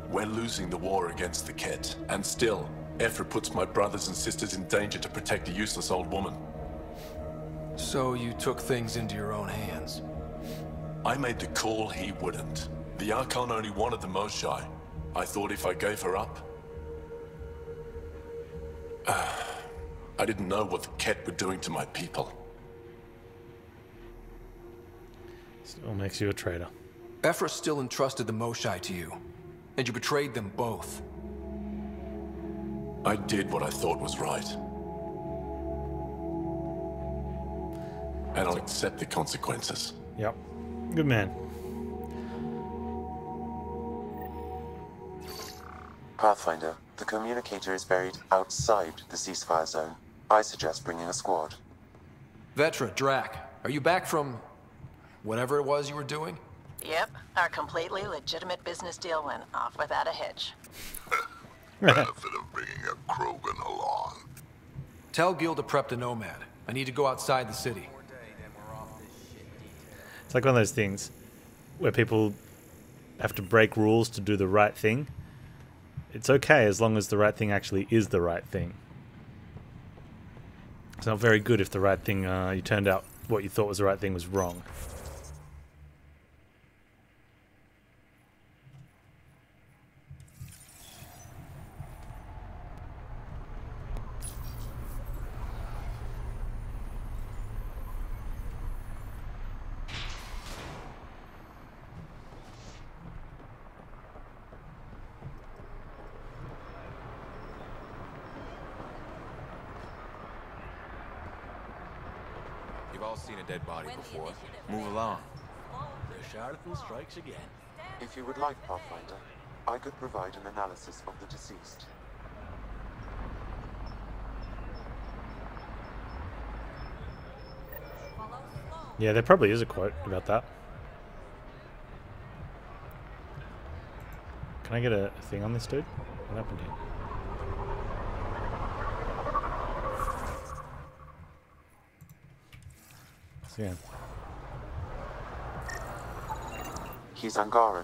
We're losing the war against the Ket, and still, Ephra puts my brothers and sisters in danger to protect a useless old woman. So you took things into your own hands. I made the call he wouldn't. The Archon only wanted the Moshai. I thought if I gave her up... I didn't know what the Ket were doing to my people. Still makes you a traitor. Ephra still entrusted the Moshai to you, and you betrayed them both. I did what I thought was right. And I'll accept the consequences. Yep. Good man. Pathfinder, the communicator is buried outside the ceasefire zone. I suggest bringing a squad. Vetra, Drac, are you back from whatever it was you were doing? Yep, our completely legitimate business deal went off without a hitch. Benefit of bringing a Krogan along. Tell Gil to prep the Nomad. I need to go outside the city. It's like one of those things where people have to break rules to do the right thing. It's okay as long as the right thing actually is the right thing. It's not very good if the right thing, you turned out what you thought was the right thing was wrong. You've all seen a dead body before. Move along. The charlatan strikes again. If you would like, Pathfinder, I could provide an analysis of the deceased. Yeah, there probably is a quote about that. Can I get a thing on this dude? What happened here? Yeah. He's Angaran.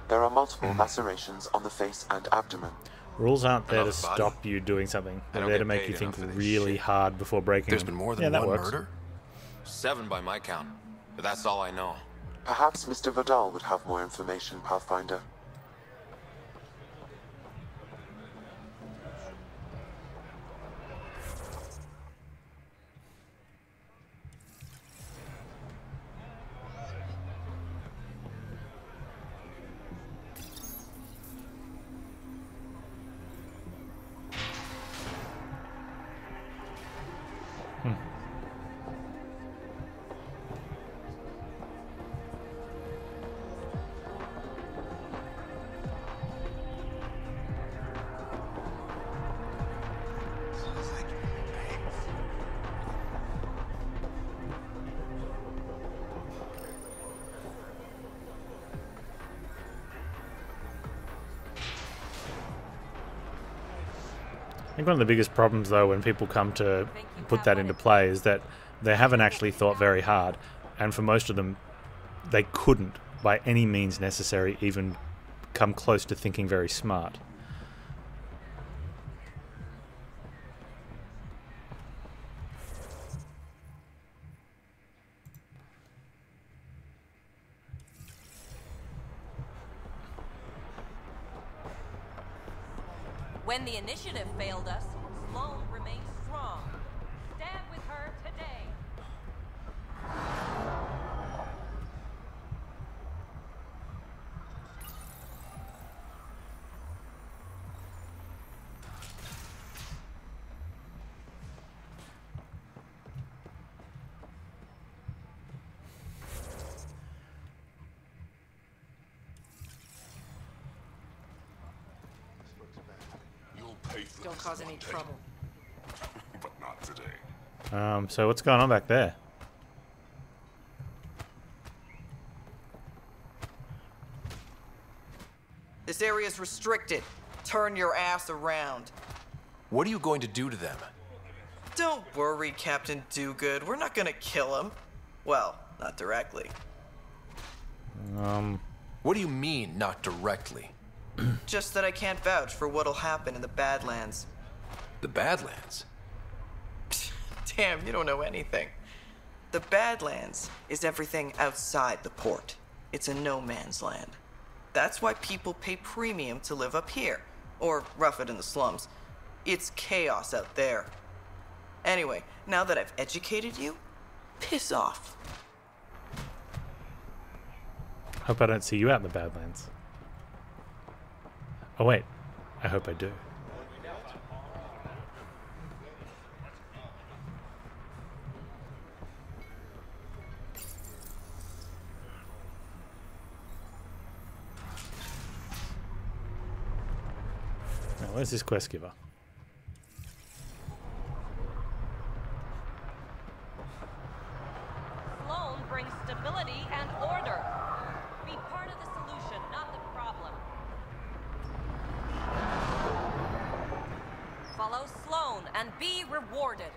There are multiple lacerations on the face and abdomen. Rules aren't there to Another body? stop you doing something. I They're don't there to get make paid you think enough for this really hard before breaking There's them. been more than Yeah, that one works. murder? 7 by my count, but that's all I know. Perhaps Mr. Vidal would have more information, Pathfinder. I think one of the biggest problems, though, when people come to put that into play is that they haven't actually thought very hard, and for most of them, they couldn't, by any means necessary, even come close to thinking very smart. When the initiative failed us, Sloane remains strong. Stand with her today. Don't cause any trouble. But not today. So what's going on back there? This area is restricted. Turn your ass around. What are you going to do to them? Don't worry, Captain Do-Good. We're not gonna kill him. Well, not directly. What do you mean, not directly? Just that I can't vouch for what'll happen in the Badlands. The Badlands? Damn, you don't know anything. The Badlands is everything outside the port. It's a no man's land. That's why people pay premium to live up here, or rough it in the slums. It's chaos out there. Anyway, now that I've educated you, piss off. Hope I don't see you out in the Badlands. Oh wait, I hope I do. Now, where's this quest giver? Sloane brings stability and order. Be part of the solution, not the problem. Follow Sloane and be rewarded.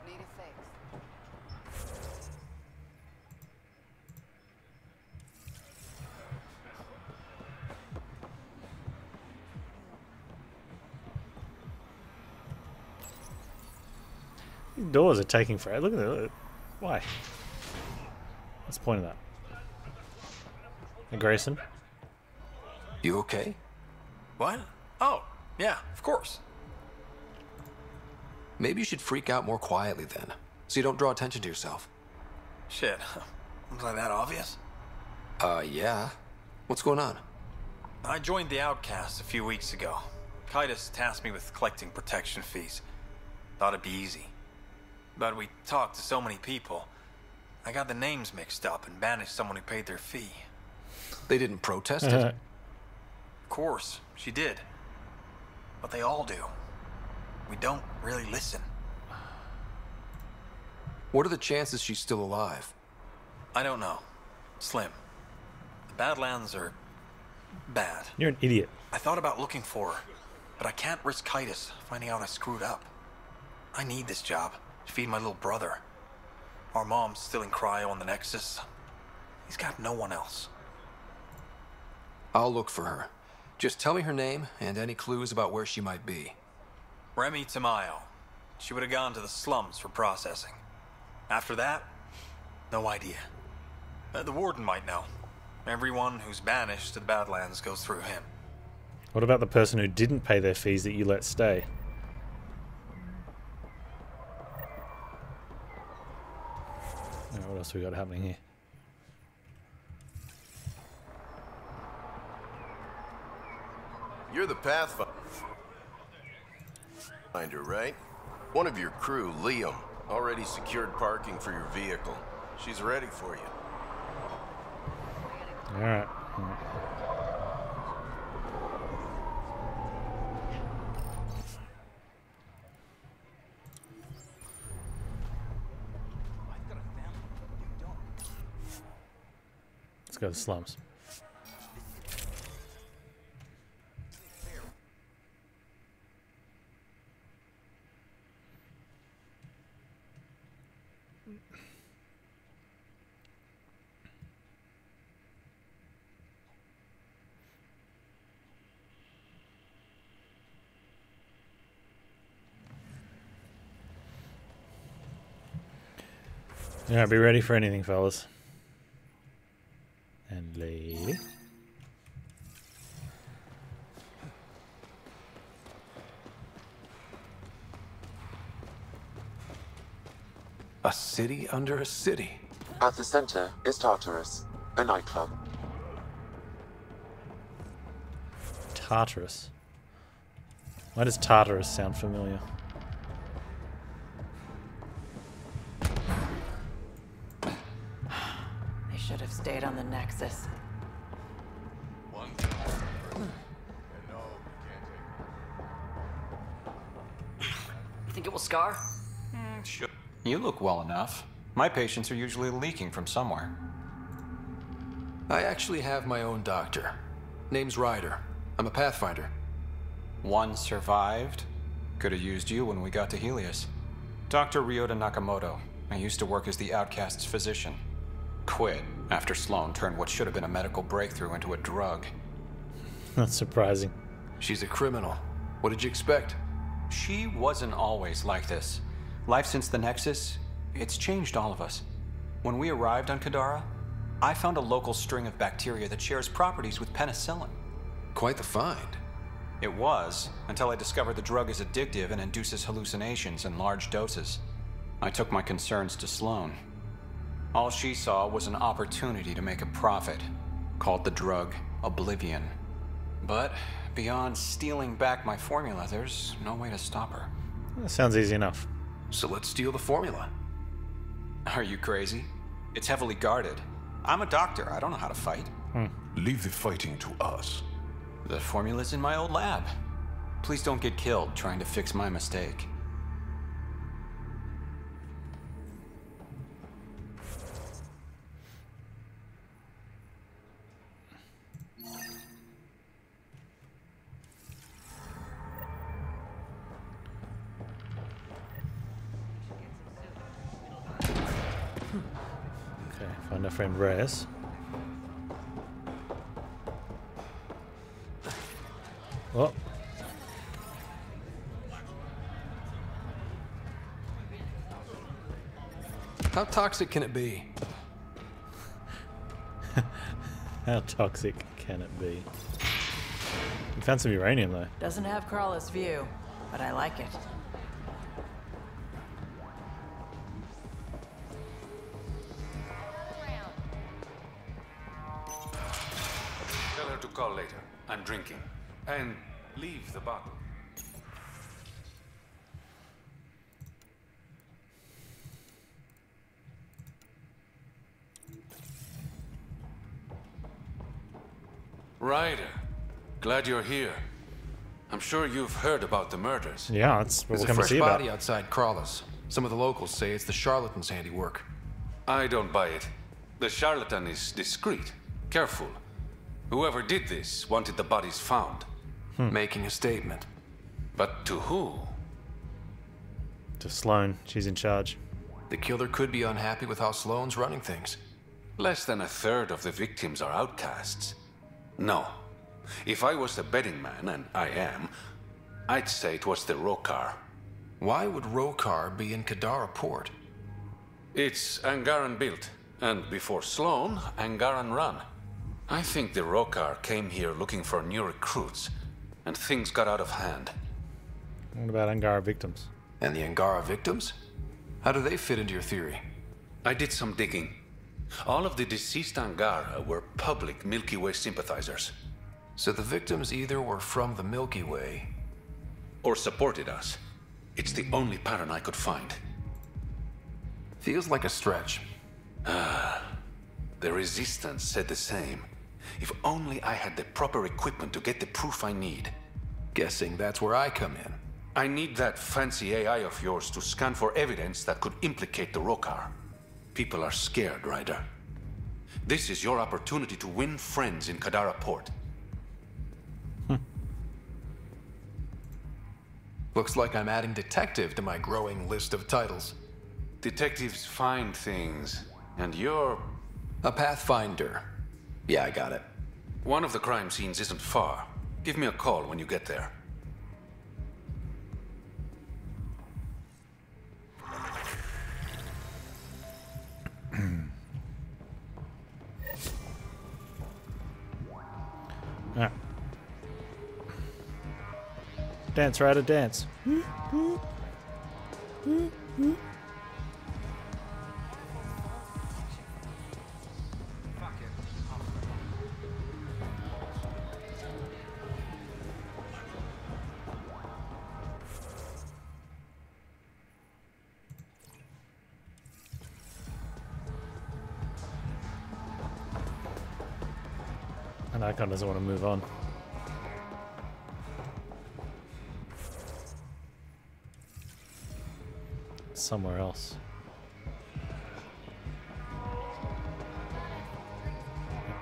Need a fix. These doors are taking forever. Look at that. Why? What's the point of that? Hey, Grayson? You okay? What? Oh, yeah, of course. Maybe you should freak out more quietly then, so you don't draw attention to yourself. Shit. Was I that obvious? Yeah. What's going on? I joined the Outcasts a few weeks ago. Kitus tasked me with collecting protection fees. Thought it'd be easy. But we talked to so many people. I got the names mixed up and banished someone who paid their fee. They didn't protest it? Of course, she did. But they all do. We don't really listen. What are the chances she's still alive? I don't know. Slim. The Badlands are bad. You're an idiot. I thought about looking for her, but I can't risk Kitus finding out I screwed up. I need this job to feed my little brother. Our mom's still in cryo on the Nexus. He's got no one else. I'll look for her. Just tell me her name and any clues about where she might be. Remy Tamayo. She would have gone to the slums for processing. After that, no idea. The warden might know. Everyone who's banished to the Badlands goes through him. What about the person who didn't pay their fees that you let stay? What else we got happening here? You're the Pathfinder, right? One of your crew, Liam, already secured parking for your vehicle. She's ready for you. Alright. Let's go to the slums. Yeah, be ready for anything, fellas. And lady. A city under a city. At the center is Tartarus, a nightclub. Tartarus. Why does Tartarus sound familiar? They should have stayed on the Nexus. Think it will scar? Sure. You look well enough. My patients are usually leaking from somewhere. I actually have my own doctor. Name's Ryder. I'm a Pathfinder. One survived. Could have used you when we got to Helios. Dr. Ryota Nakamoto. I used to work as the Outcast's physician. Quit after Sloane turned what should have been a medical breakthrough into a drug. That's surprising. She's a criminal. What did you expect? She wasn't always like this. Life since the Nexus, it's changed all of us. When we arrived on Kadara, I found a local string of bacteria that shares properties with penicillin. Quite the find. It was, until I discovered the drug is addictive and induces hallucinations in large doses. I took my concerns to Sloane. All she saw was an opportunity to make a profit, called the drug Oblivion. But beyond stealing back my formula, there's no way to stop her. That sounds easy enough. So let's steal the formula. Are you crazy? It's heavily guarded. I'm a doctor. I don't know how to fight. Leave the fighting to us. The formula's in my old lab. Please don't get killed trying to fix my mistake. Find our friend Reyes. Oh. How toxic can it be? How toxic can it be? We found some uranium though. Doesn't have Crawler's view, but I like it. Tell her to call later. I'm drinking. And leave the bottle. Ryder, glad you're here. I'm sure you've heard about the murders. Yeah, that's what There's we're a coming to fresh see body about. outside Crawler's. Some of the locals say it's the charlatan's handiwork. I don't buy it. The charlatan is discreet, careful. Whoever did this wanted the bodies found. Making a statement. But to who? To Sloane. She's in charge. The killer could be unhappy with how Sloane's running things. Less than a third of the victims are outcasts. No. If I was the betting man, and I am, I'd say it was the Rokar. Why would Rokar be in Kadara port? It's Angaran built, and before Sloane, Angaran run. I think the Rokar came here looking for new recruits, and things got out of hand. What about Angara victims? And the Angara victims? How do they fit into your theory? I did some digging. All of the deceased Angara were public Milky Way sympathizers. So the victims either were from the Milky Way... or supported us. It's the only pattern I could find. Feels like a stretch. The Resistance said the same. If only I had the proper equipment to get the proof I need. Guessing that's where I come in. I need that fancy AI of yours to scan for evidence that could implicate the Rokar. People are scared, Ryder. This is your opportunity to win friends in Kadara port. Looks like I'm adding detective to my growing list of titles. Detectives find things, and you're... a Pathfinder. Yeah, I got it. One of the crime scenes isn't far. Give me a call when you get there. Ah. Dance, Ryder, dance. And Icon doesn't want to move on. Somewhere else.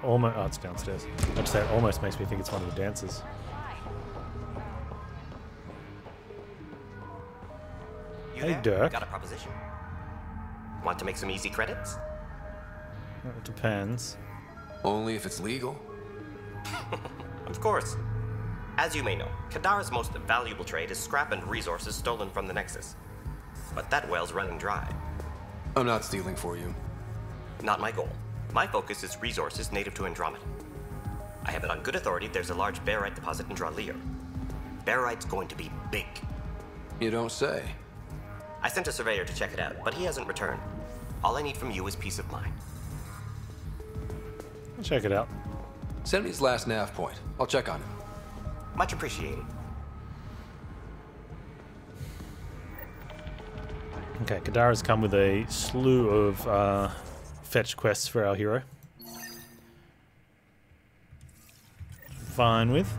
Almost. Oh, it's downstairs. I'd say it almost makes me think it's one of the dancers. Hey, Dirk. Got a proposition. Want to make some easy credits? It depends. Only if it's legal. Of course. As you may know, Kadara's most valuable trade is scrap and resources stolen from the Nexus. But that well's running dry. I'm not stealing for you. Not my goal. My focus is resources native to Andromeda. I have it on good authority there's a large barite deposit in Dralier. Barite's going to be big. You don't say. I sent a surveyor to check it out, but he hasn't returned. All I need from you is peace of mind. I'll check it out. Send me his last nav point. I'll check on him. Much appreciated. Okay, Kadara's come with a slew of fetch quests for our hero. Fine with.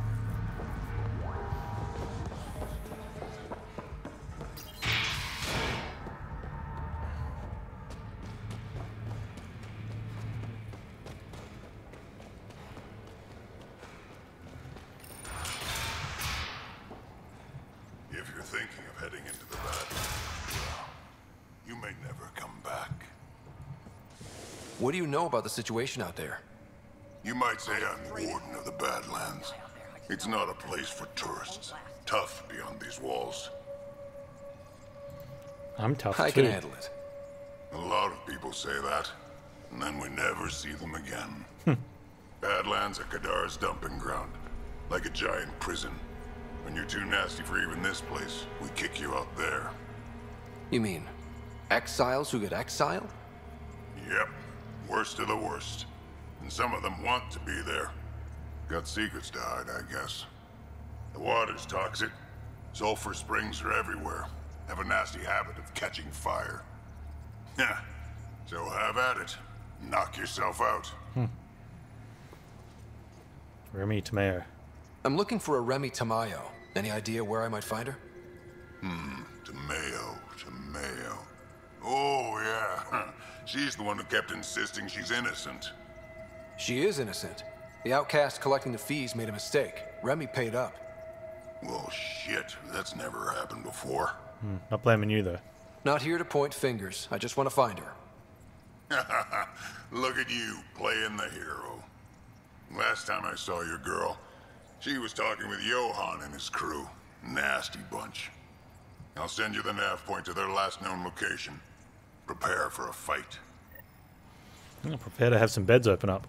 If you're thinking of heading into the Badlands, well, you may never come back. What do you know about the situation out there? You might say I'm warden of the Badlands. It's not a place for tourists. Tough beyond these walls. I'm tough too. I can handle it. A lot of people say that, and then we never see them again. Badlands are Kadara's dumping ground, like a giant prison. When you're too nasty for even this place, we kick you out there. You mean exiles who get exiled? Yep. Worst of the worst. And some of them want to be there. Got secrets to hide, I guess. The water's toxic. Sulfur springs are everywhere. Have a nasty habit of catching fire. Yeah. So have at it. Knock yourself out. Remy Tamayo. I'm looking for a Remy Tamayo. Any idea where I might find her? Tamayo. Oh, yeah. She's the one who kept insisting she's innocent. She is innocent. The outcast collecting the fees made a mistake. Remy paid up. Well, shit. That's never happened before. Not blaming you, though. Not here to point fingers. I just want to find her. Look at you, playing the hero. Last time I saw your girl, she was talking with Johan and his crew. Nasty bunch. I'll send you the nav point to their last known location. Prepare for a fight. I'll prepare to have some beds open up.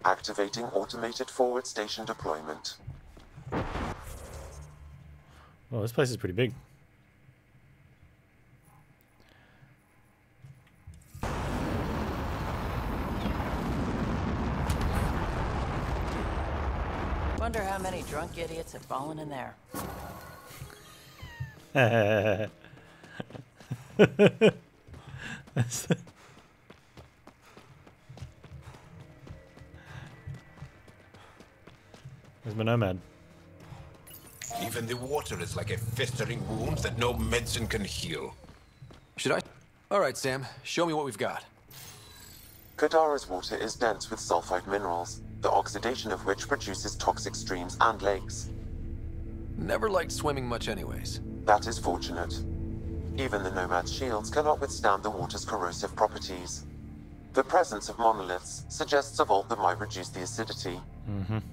Activating automated forward station deployment. Well, this place is pretty big. Wonder how many drunk idiots have fallen in there. Where's my nomad? Even the water is like a festering wound that no medicine can heal. Should I? All right, Sam. Show me what we've got. Kadara's water is dense with sulfide minerals, the oxidation of which produces toxic streams and lakes. Never liked swimming much anyways. That is fortunate. Even the Nomad's shields cannot withstand the water's corrosive properties. The presence of monoliths suggests a vault that might reduce the acidity.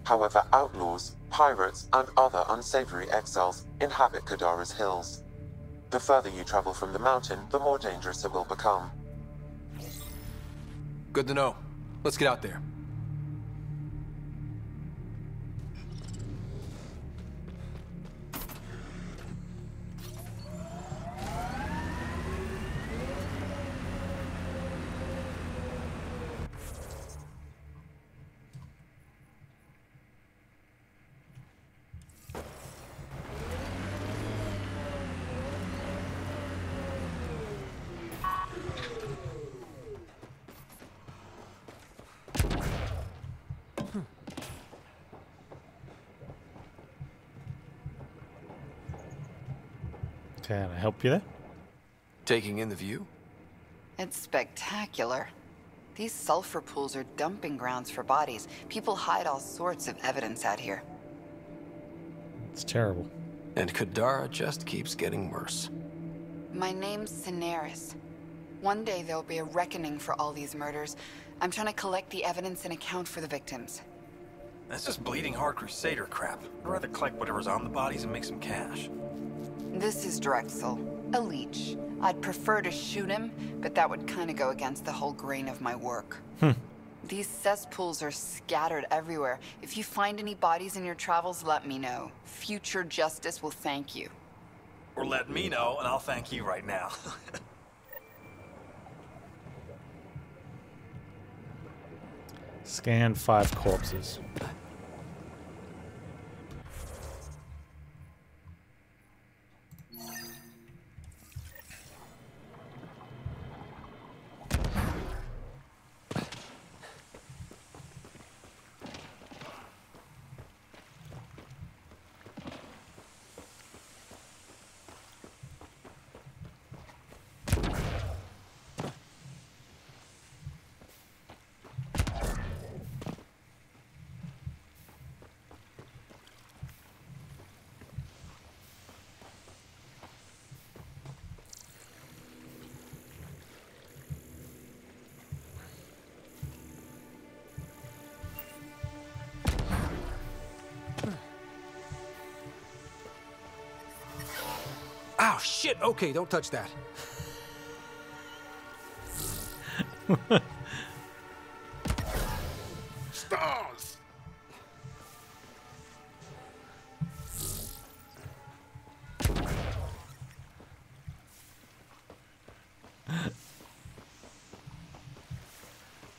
However, outlaws, pirates, and other unsavory exiles inhabit Kadara's hills. The further you travel from the mountain, the more dangerous it will become. Good to know. Let's get out there. Can I help you there? Taking in the view? It's spectacular. These sulfur pools are dumping grounds for bodies. People hide all sorts of evidence out here. It's terrible. And Kadara just keeps getting worse. My name's Cineris. One day there'll be a reckoning for all these murders. I'm trying to collect the evidence and account for the victims. That's just bleeding heart crusader crap. I'd rather collect whatever's on the bodies and make some cash. This is Drexel, a leech. I'd prefer to shoot him, but that would kind of go against the whole grain of my work. These cesspools are scattered everywhere. If you find any bodies in your travels, let me know. Future justice will thank you. Or let me know, and I'll thank you right now. Scan 5 corpses. Ow, shit! Okay, don't touch that. Stars!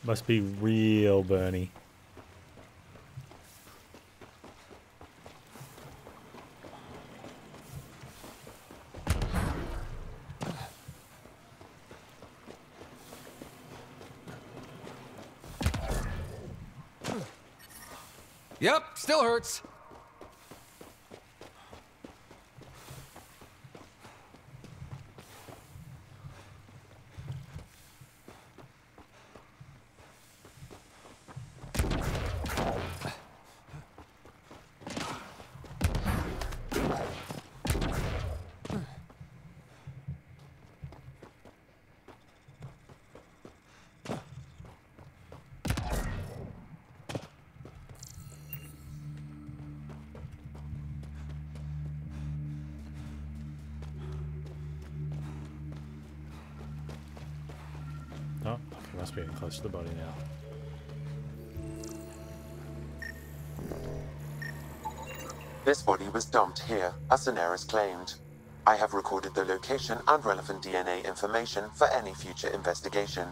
Must be real burny. Yep, still hurts. Oh, okay, must be getting close to the body now. This body was dumped here, as Cineris claimed. I have recorded the location and relevant DNA information for any future investigation.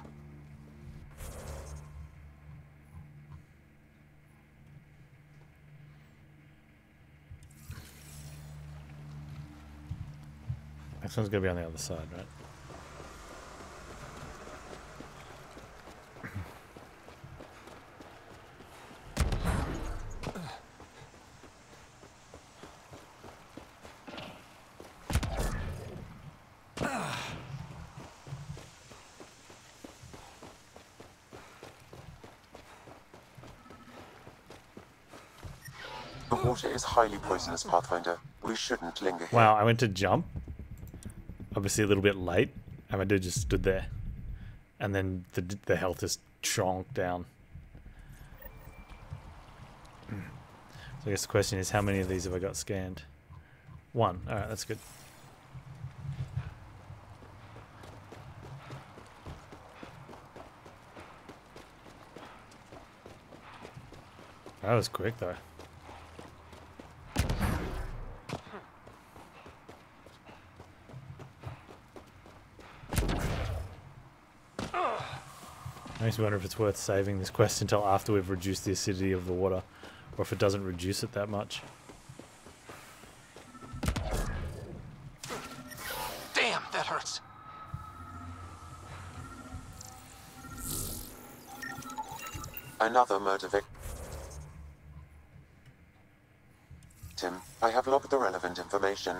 Next one's gonna be on the other side, right? The water is highly poisonous, Pathfinder. We shouldn't linger here. Wow, I went to jump. Obviously a little bit late. And my dude just stood there. And then the health just chonked down. So I guess the question is, how many of these have I got scanned? 1. Alright, that's good. That was quick though. Makes me wonder if it's worth saving this quest until after we've reduced the acidity of the water, or if it doesn't reduce it that much. Damn, that hurts. Another murder victim. I have logged the relevant information.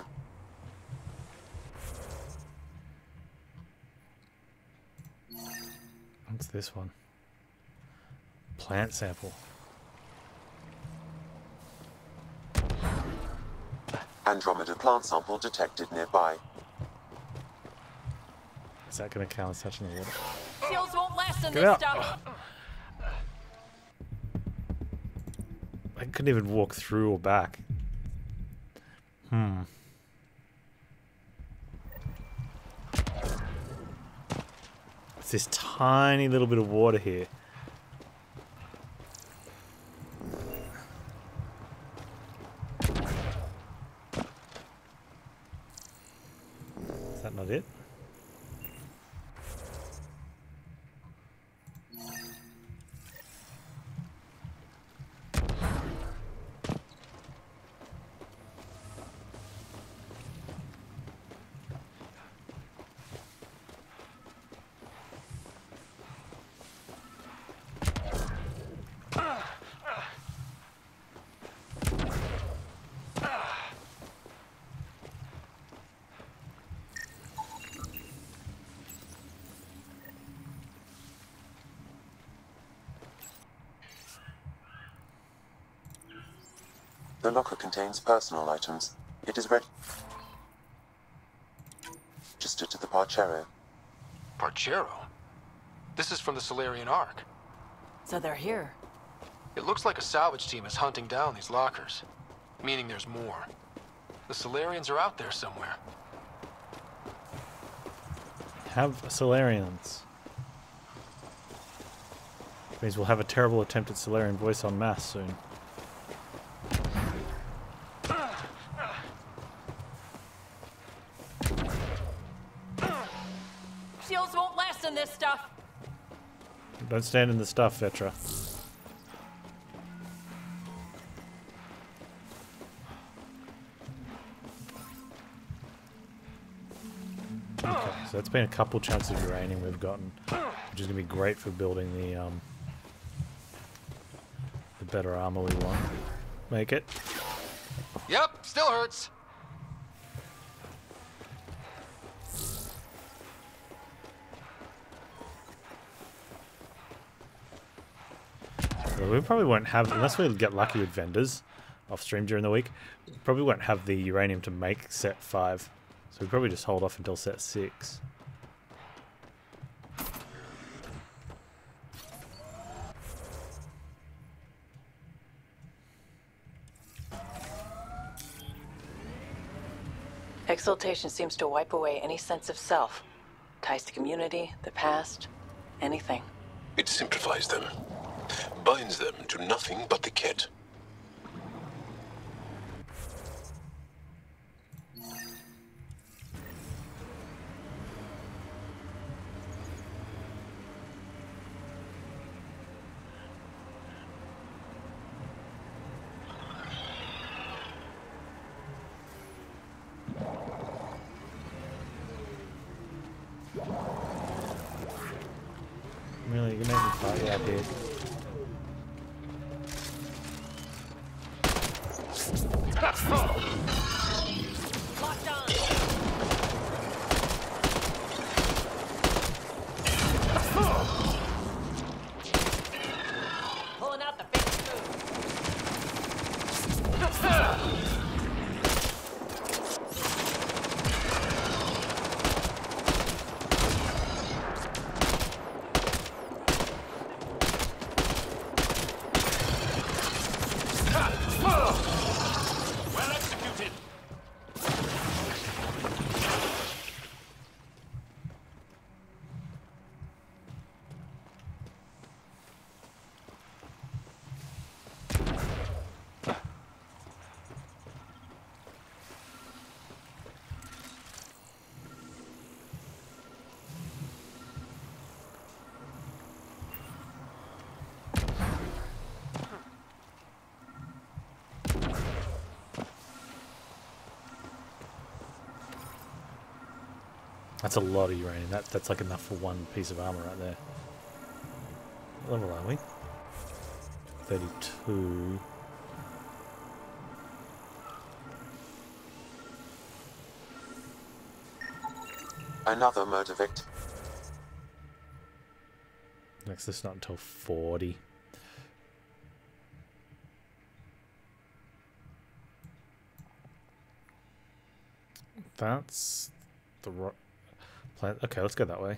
What's this one? Plant sample. Andromeda plant sample detected nearby. Is that going to count as touching the water? Shields won't last in Get this out. stuff. I couldn't even walk through or back. It's this tiny little bit of water here. Is that not it? The locker contains personal items. It is registered to the Parchero. Parchero? This is from the Solarian Ark. So they're here. It looks like a salvage team is hunting down these lockers, meaning there's more. The Solarians are out there somewhere. Have Solarians. Means we'll have a terrible attempt at Solarian voice on Mass soon. Shields won't last in this stuff. Don't stand in the stuff, Vetra. Okay, so that's been a couple chunks of uranium we've gotten, which is going to be great for building the better armor we want. Make it. Yep, still hurts. Well, we probably won't have, unless we get lucky with vendors off stream during the week, we probably won't have the uranium to make set 5. So we probably just hold off until set 6. Exaltation seems to wipe away any sense of self. Ties to community, the past, anything. It simplifies them, binds them to nothing but the kit. Really, you can make me fight out here. Locked on. Pulling out the fake food. Well executed. That's a lot of uranium. That's like enough for one piece of armor right there. What level are we? 32. Another murder victim. Access not until 40. That's the plan. Okay, let's go that way.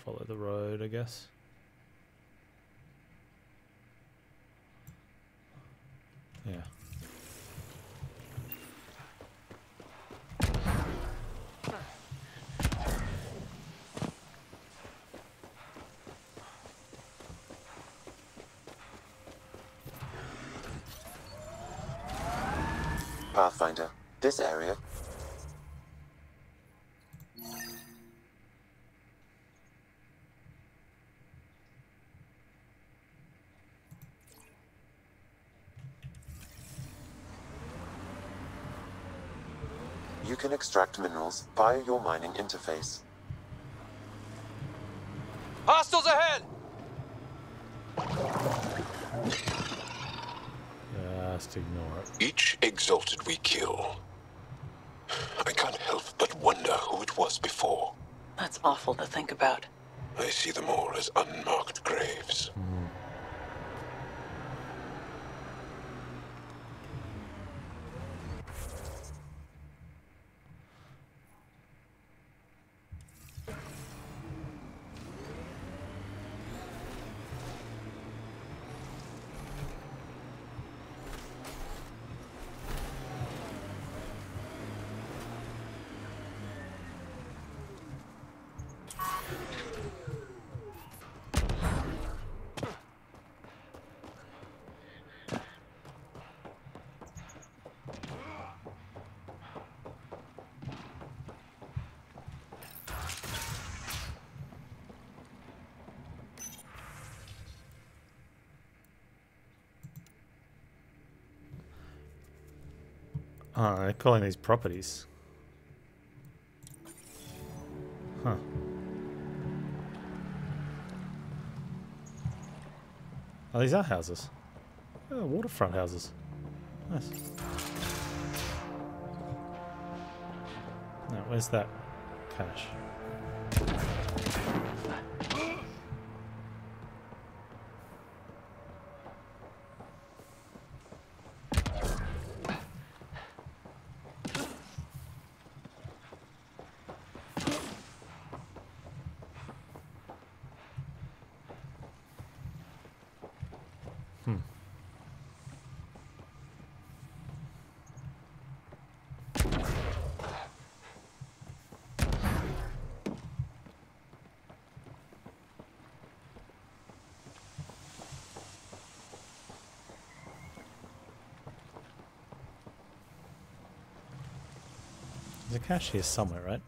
Follow the road, I guess. Yeah. Pathfinder, this area. You can extract minerals via your mining interface. Hostiles ahead! Just ignore it. Each exalted we kill, I can't help but wonder who it was before. That's awful to think about. I see them all as unmarked graves. Oh, they're calling these properties. Huh. Oh, these are houses. Oh, waterfront houses. Nice. Now, where's that cache? There's a cache here somewhere, right?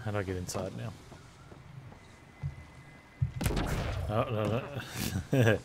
How do I get inside now? Oh, no, no.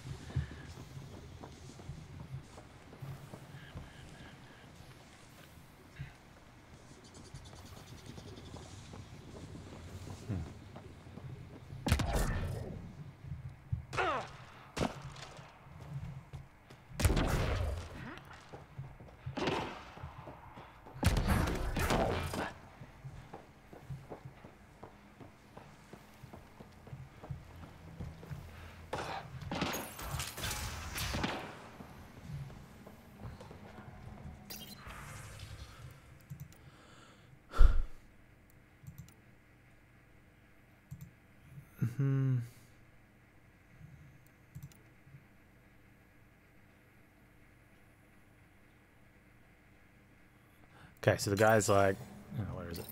Okay, so the guy's like, oh, where is it?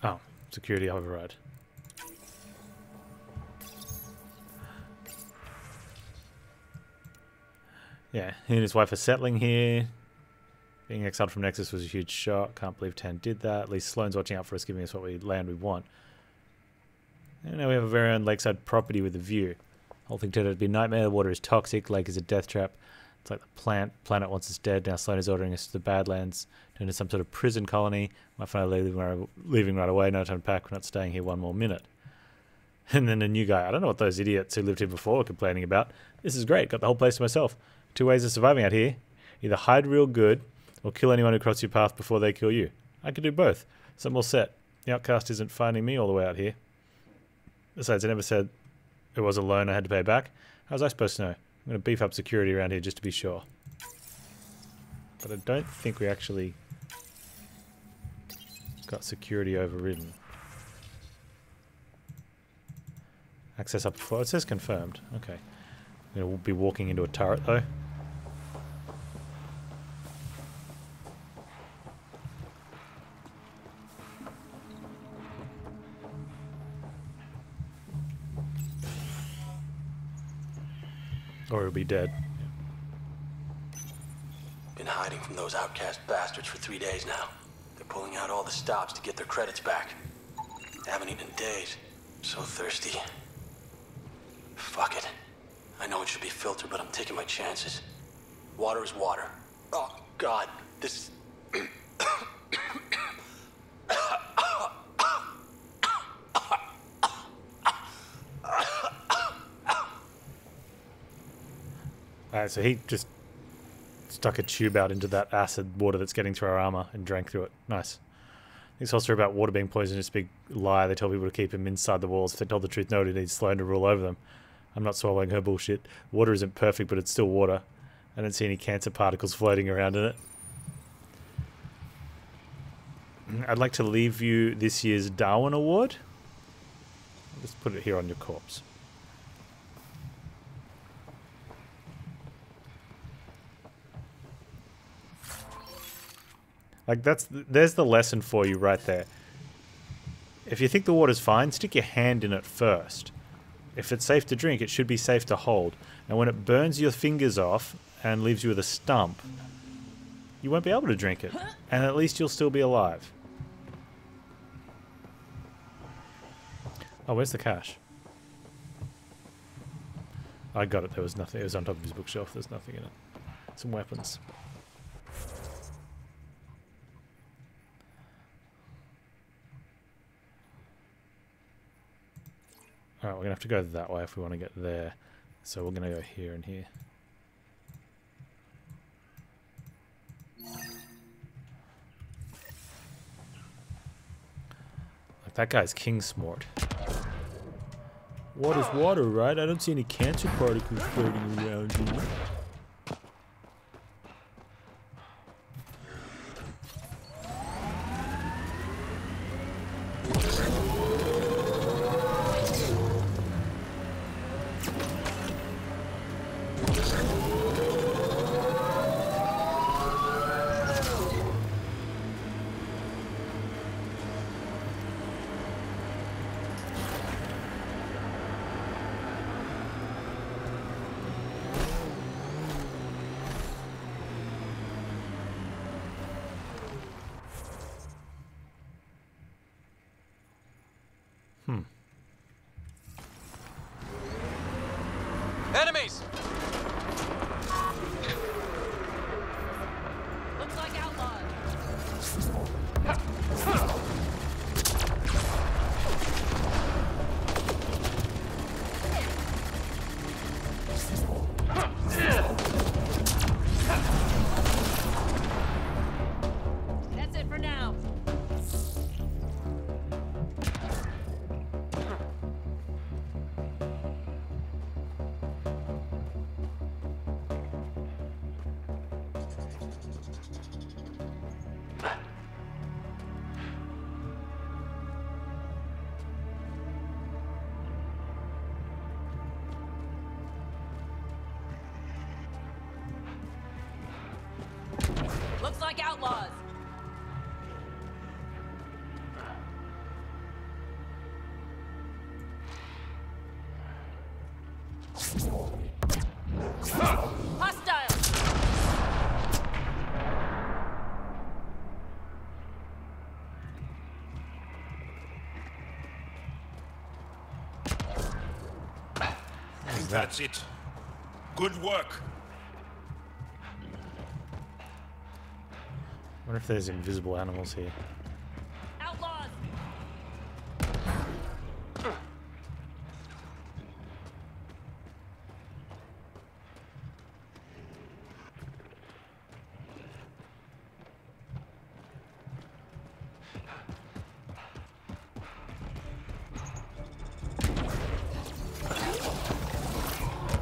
Oh, security override. Yeah, he and his wife are settling here. Being exiled from Nexus was a huge shock. Can't believe 10 did that. At least Sloane's watching out for us, giving us what land we want. And now we have a very own lakeside property with a view. Whole thing turned out to be a nightmare. The water is toxic. Lake is a death trap. It's like the planet wants us dead. Now Sloane is ordering us to the Badlands, to into some sort of prison colony. Might finally leaving right away. No time to pack. We're not staying here one more minute. And then a new guy. I don't know what those idiots who lived here before were complaining about. This is great. Got the whole place to myself. 2 ways of surviving out here. Either hide real good, or kill anyone who crosses your path before they kill you. I could do both. So I'm all set. The outcast isn't finding me all the way out here. Besides, I never said it was a loan I had to pay back. How was I supposed to know? I'm going to beef up security around here just to be sure. But I don't think we actually got security overridden. Access up to floor. It says confirmed. Okay. I'm going to be walking into a turret though. Or he'll be dead. Been hiding from those outcast bastards for 3 days now. They're pulling out all the stops to get their credits back. Haven't eaten in days. So thirsty. Fuck it. I know it should be filtered, but I'm taking my chances. Water is water. Oh, God. This... Alright, so he just stuck a tube out into that acid water that's getting through our armor and drank through it. Nice. It's also about water being poisonous, big lie. They tell people to keep him inside the walls. If they told the truth, nobody needs Sloane to rule over them. I'm not swallowing her bullshit. Water isn't perfect, but it's still water. I don't see any cancer particles floating around in it. I'd like to leave you this year's Darwin Award. I'll just put it here on your corpse. Like there's the lesson for you right there. If you think the water's fine, stick your hand in it first. If it's safe to drink, it should be safe to hold. And when it burns your fingers off and leaves you with a stump, you won't be able to drink it. And at least you'll still be alive. Oh, where's the cash? I got it. There was nothing. It was on top of his bookshelf. There's nothing in it. Some weapons. Alright, we're going to have to go that way if we want to get there. So we're going to go here and here. Like that guy's king smart. Water's water, right? I don't see any cancer particles floating around here. Enemies! Looks like outlaws. That's it for now. is that? That's it. Good work. I wonder if there's invisible animals here. Outlaws!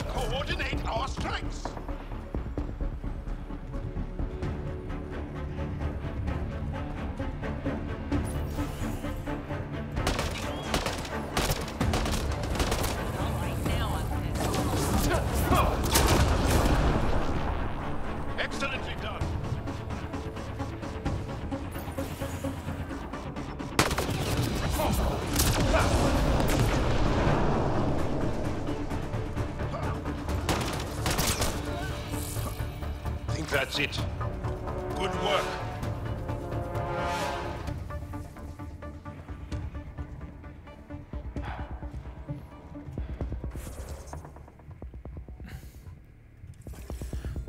Coordinate our strikes. Excellently done. I think that's it. Good work.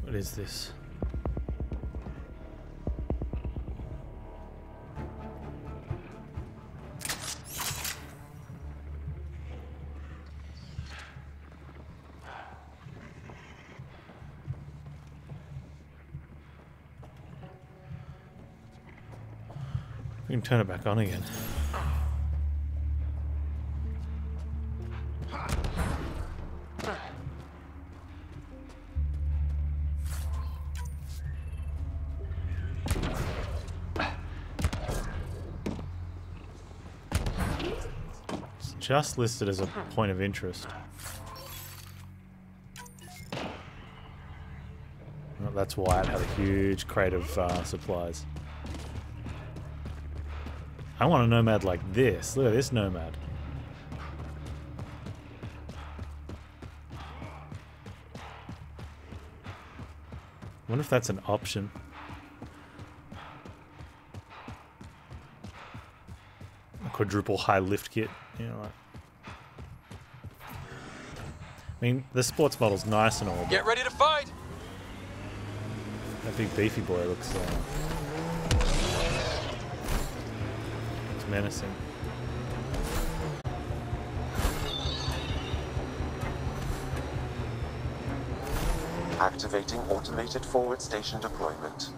What is this? We can turn it back on again. It's just listed as a point of interest. Well, that's why it had a huge crate of supplies. I want a nomad like this. Look at this nomad. I wonder if that's an option. A quadruple high lift kit. You know, like. I mean, the sports model's nice and all. Get ready to fight! That big beefy boy looks menacing. Activating automated forward station deployment.